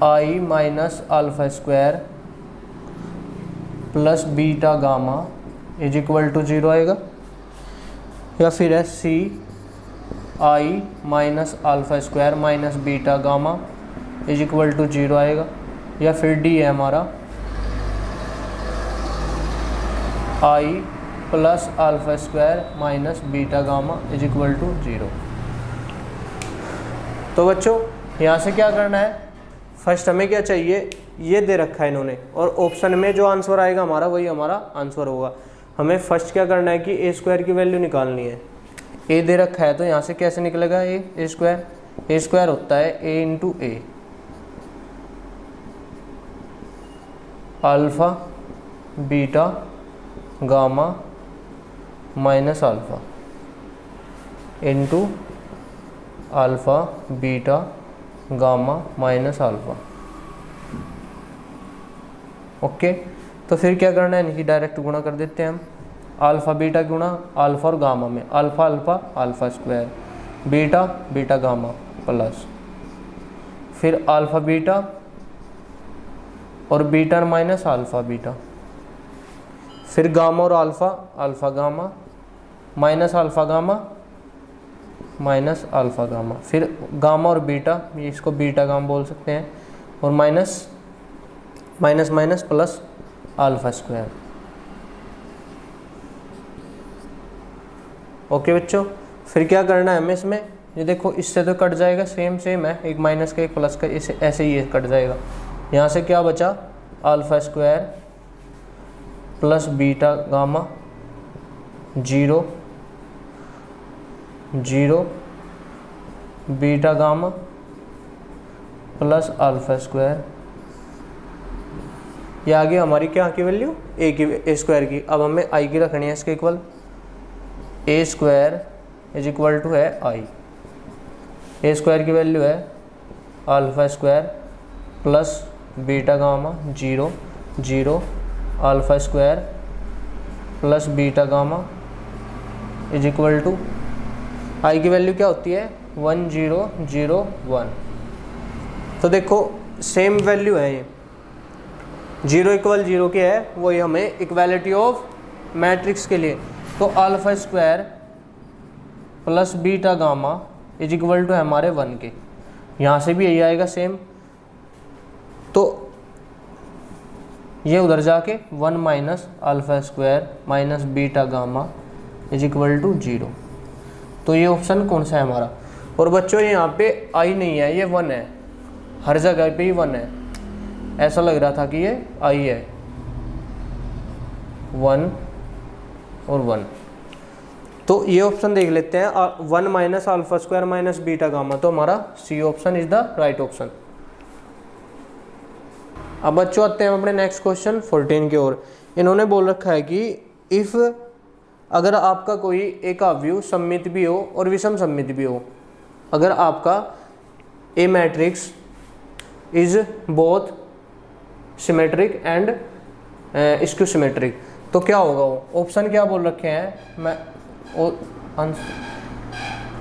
I minus alpha square plus beta gamma is equal to 0 आएगा। या फिर है C I minus alpha square minus beta gamma is equal to 0 आएगा। या फिर डी है हमारा I plus alpha square minus beta gamma is equal to 0। तो बच्चों यहाँ से क्या करना है, फर्स्ट हमें क्या चाहिए, ये दे रखा है इन्होंने और ऑप्शन में जो आंसर आएगा हमारा वही हमारा आंसर होगा। हमें फर्स्ट क्या करना है कि ए स्क्वायर की वैल्यू निकालनी है। ए दे रखा है तो यहाँ से कैसे निकलेगा, ए स्क्वायर होता है A into A, alpha beta gamma minus alpha into alpha beta gamma minus alpha. Okay, तो फिर क्या करना है, इनकी डायरेक्ट गुणा कर देते हैं हम। अल्फ़ा बीटा गुणा अल्फ़ा और गामा में, alpha alpha alpha square, beta beta gamma plus फिर अल्फ़ा बीटा और बीटा माइनस अल्फ़ा बीटा, फिर गामा और alpha alpha gamma minus alpha gamma minus alpha gamma, फिर गामा और बीटा, ये इसको बीटा गामा बोल सकते हैं, और minus minus minus plus alpha square. Okay बच्चों, फिर क्या करना है हमें इसमें, ये देखो इससे तो कट जाएगा, सेम है, एक माइनस का एक प्लस का, इसे ऐसे ही ये कट जाएगा। यहाँ से क्या बचा, alpha square plus beta gamma 0 0 beta gamma plus alpha square. ये आ गई हमारी क्या की वैल्यू, ए स्क्वायर की। अब हमें आई की रखनी है इसके equal, A square is equal to है आई। ए स्क्वायर की वैल्यू है alpha square plus beta gamma 0 0 alpha square plus beta gamma is equal to I की वैल्यू क्या होती है 1 0 0 1। तो देखो सेम वैल्यू है ये, 0 इक्वल 0 की है, वही हमें इक्वालिटी ऑफ मैट्रिक्स के लिए। तो alpha square plus beta gamma is equal to है हमारे 1 के, यहाँ से भी यही आएगा सेम। तो ये उधर जाके 1 minus alpha square minus beta gamma is equal to 0। तो ये ऑप्शन कौन सा है हमारा। और बच्चों यहाँ पे आई नहीं है, ये 1 है, हर जगह पे ही 1 है। ऐसा लग रहा था कि ये आई है, 1 और 1। तो ये ऑप्शन देख लेते हैं, 1 minus alpha square minus beta gamma. तो हमारा C option is the right option. अब बच्चों आते हैं अपने नेक्स्ट क्वेश्चन 14 की ओर। इन्होंने बोल रखा है कि इफ़ अगर आपका कोई एक अवयव सममित भी हो और विषम सममित भी हो, अगर आपका A matrix is both symmetric and skew symmetric, तो क्या होगा वो। ऑप्शन क्या बोल रखे हैं, मैं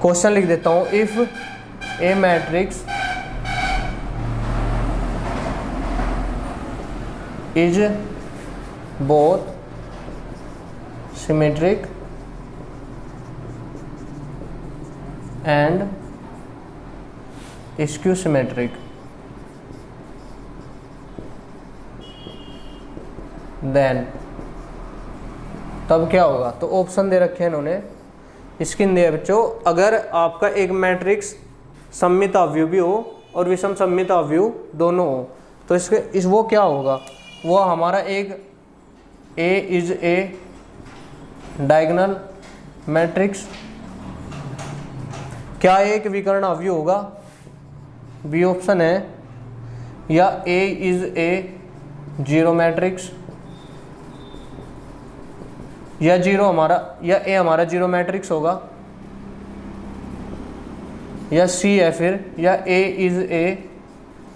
क्वेश्चन लिख देता हूँ। If A matrix is both symmetric and skew symmetric, then तब क्या होगा। तो ऑप्शन दे रखे हैं इन्होंने, स्क्रीन दे बच्चों। अगर आपका एक मैट्रिक्स सममित अवयव भी हो और विषम सममित अवयव दोनों हो, तो इस वो क्या होगा, वो हमारा एक ए इज ए डायगोनल मैट्रिक्स। क्या एक विकर्ण अवयव होगा, बी ऑप्शन है। या ए इज ए जीरो मैट्रिक्स, या जीरो हमारा, या ए हमारा जीरो मैट्रिक्स होगा, या सी है फिर, या ए इज ए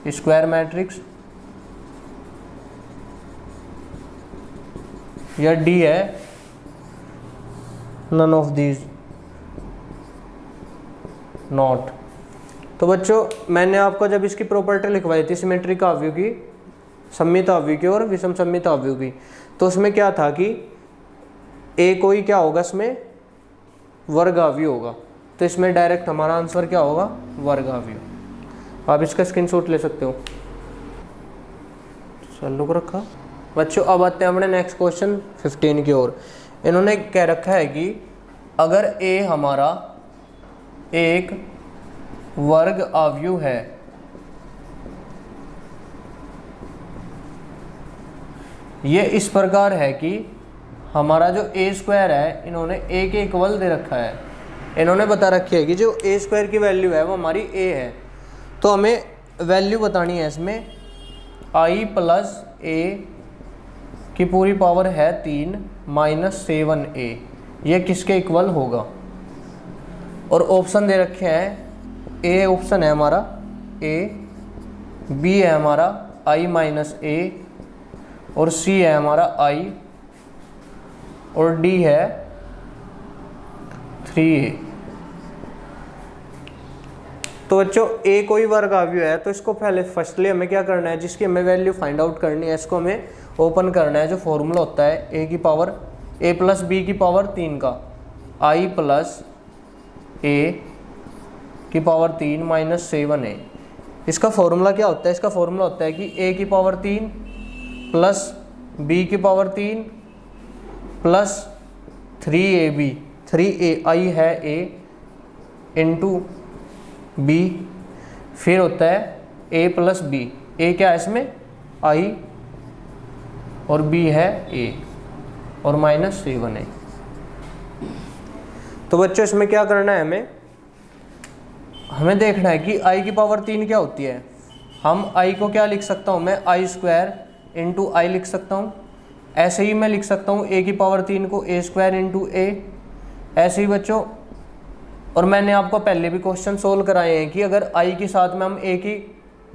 स्क्वायर मैट्रिक्स, या डी है नन ऑफ दीज नॉट। तो बच्चों मैंने आपको जब इसकी प्रॉपर्टी लिखवाई थी सिमेट्रिक अवयव की, सममित अवयव की और विषम सममित अवयव की, तो उसमें क्या था कि ए कोई क्या होगा, इसमें वर्ग अवयव होगा। तो इसमें डायरेक्ट हमारा आंसर क्या होगा, वर्ग अवयव। आप इसका स्क्रीनशॉट ले सकते हो। चालू को रखा बच्चों। अब आते हैं अपने नेक्स्ट क्वेश्चन 15 की ओर। इन्होंने कह रखा है कि अगर ए हमारा एक वर्ग अवयव है, ये इस प्रकार है कि हमारा जो ए स्क्वायर है, इन्होंने ए के इक्वल दे रखा है। इन्होंने बता रखी है कि जो ए स्क्वायर की वैल्यू है वो हमारी ए है। तो हमें वैल्यू बतानी है इसमें, आई प्लस ए की पूरी पावर है 3 माइनस 7a, ये किसके इक्वल होगा। और ऑप्शन दे रखे हैं, ए ऑप्शन है हमारा ए, बी है हमारा आई माइनस ए, और सी है हमारा आई, और डी है 3a। तो बच्चों ए कोई वर्ग अवयव है, तो इसको पहले फर्स्टली हमें क्या करना है, जिसकी हमें वैल्यू फाइंड आउट करनी है, इसको हमें ओपन करना है। जो फॉर्मूला होता है ए की पावर ए प्लस बी की पावर 3 का, आई प्लस ए की पावर 3 माइनस 7a। इसका फॉर्मूला क्या होता है, इसका फॉर्मूला होता है कि ए की पावर 3 प्लस बी की पावर 3 प्लस 3ab, 3a आई है ए इंटू बी, फिर होता है ए प्लस बी। ए क्या है इसमें, आई, और बी है ए। और -7a। तो बच्चों इसमें क्या करना है, हमें देखना है कि i की पावर 3 क्या होती है। हम i को क्या लिख सकता हूँ मैं, i² इंटू आई लिख सकता हूँ। ऐसे ही मैं लिख सकता हूँ a की पावर 3 को a² इंटू a। ऐसे ही बच्चों, और मैंने आपको पहले भी क्वेश्चन सोल्व कराए हैं कि अगर i के साथ में हम a की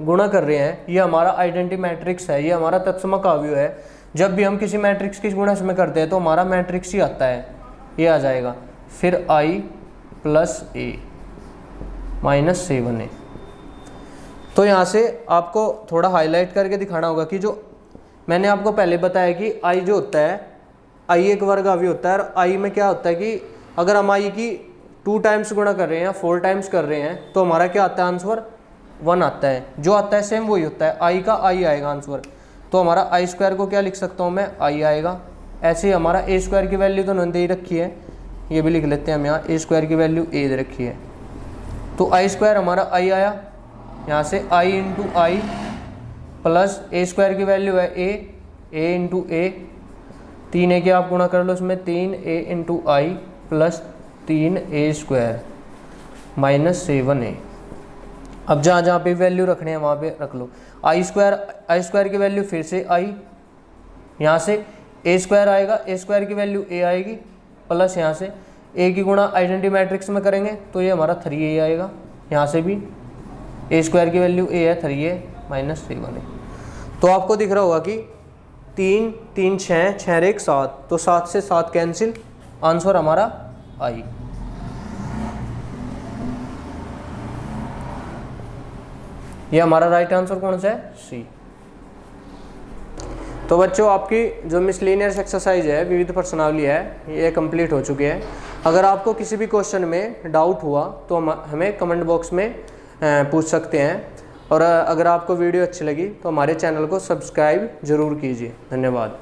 गुणा कर रहे हैं, ये हमारा आइडेंटिटी मैट्रिक्स है, ये हमारा तत्समक अवयव है। जब भी हम किसी मैट्रिक्स की गुणा इसमें करते हैं तो हमारा मैट्रिक्स ही आता है, ये आ जाएगा। फिर i प्लस a -7a। तो यहाँ से आपको थोड़ा हाईलाइट करके दिखाना होगा कि जो मैंने आपको पहले बताया कि i जो होता है, i एक वर्ग अवयव होता है, और i में क्या होता है कि अगर हम i की 2 टाइम्स गुणा कर रहे हैं या 4 टाइम्स कर रहे हैं तो हमारा क्या आता है, आंसर 1 आता है। जो आता है सेम वही होता है, i का i आएगा आंसर। तो हमारा i² को क्या लिख सकता हूँ मैं, i आएगा। ऐसे ही हमारा a² की वैल्यू तो उन्होंने दे ही रखी है, ये भी लिख लेते हैं हम यहाँ, a² की वैल्यू a दे रखी है। तो i² हमारा i आया, यहाँ से i into I plus a² की वैल्यू है a इंटू a, 3a के आप गुणा कर लो इसमें, 3a इंटू आई प्लस 3a² -7a। अब जहाँ जहाँ पे वैल्यू रखने हैं वहाँ पे रख लो। i² की वैल्यू फिर से i, यहाँ से a² आएगा, a² की वैल्यू a आएगी, प्लस यहाँ से a की गुणा आइडेंटिटी मैट्रिक्स में करेंगे तो ये हमारा 3a आएगा। यहाँ से भी a² की वैल्यू a है, 3a -7a। तो आपको दिख रहा होगा कि 3 3 6 6 1 7, तो 7 से 7 कैंसिल, आंसर हमारा i। ये हमारा राइट आंसर कौन सा है, सी। तो बच्चों आपकी जो मिसलेनियस एक्सरसाइज है, विविध प्रश्नावली है, ये कंप्लीट हो चुकी है। अगर आपको किसी भी क्वेश्चन में डाउट हुआ तो हमें कमेंट बॉक्स में पूछ सकते हैं। और अगर आपको वीडियो अच्छी लगी तो हमारे चैनल को सब्सक्राइब ज़रूर कीजिए। धन्यवाद।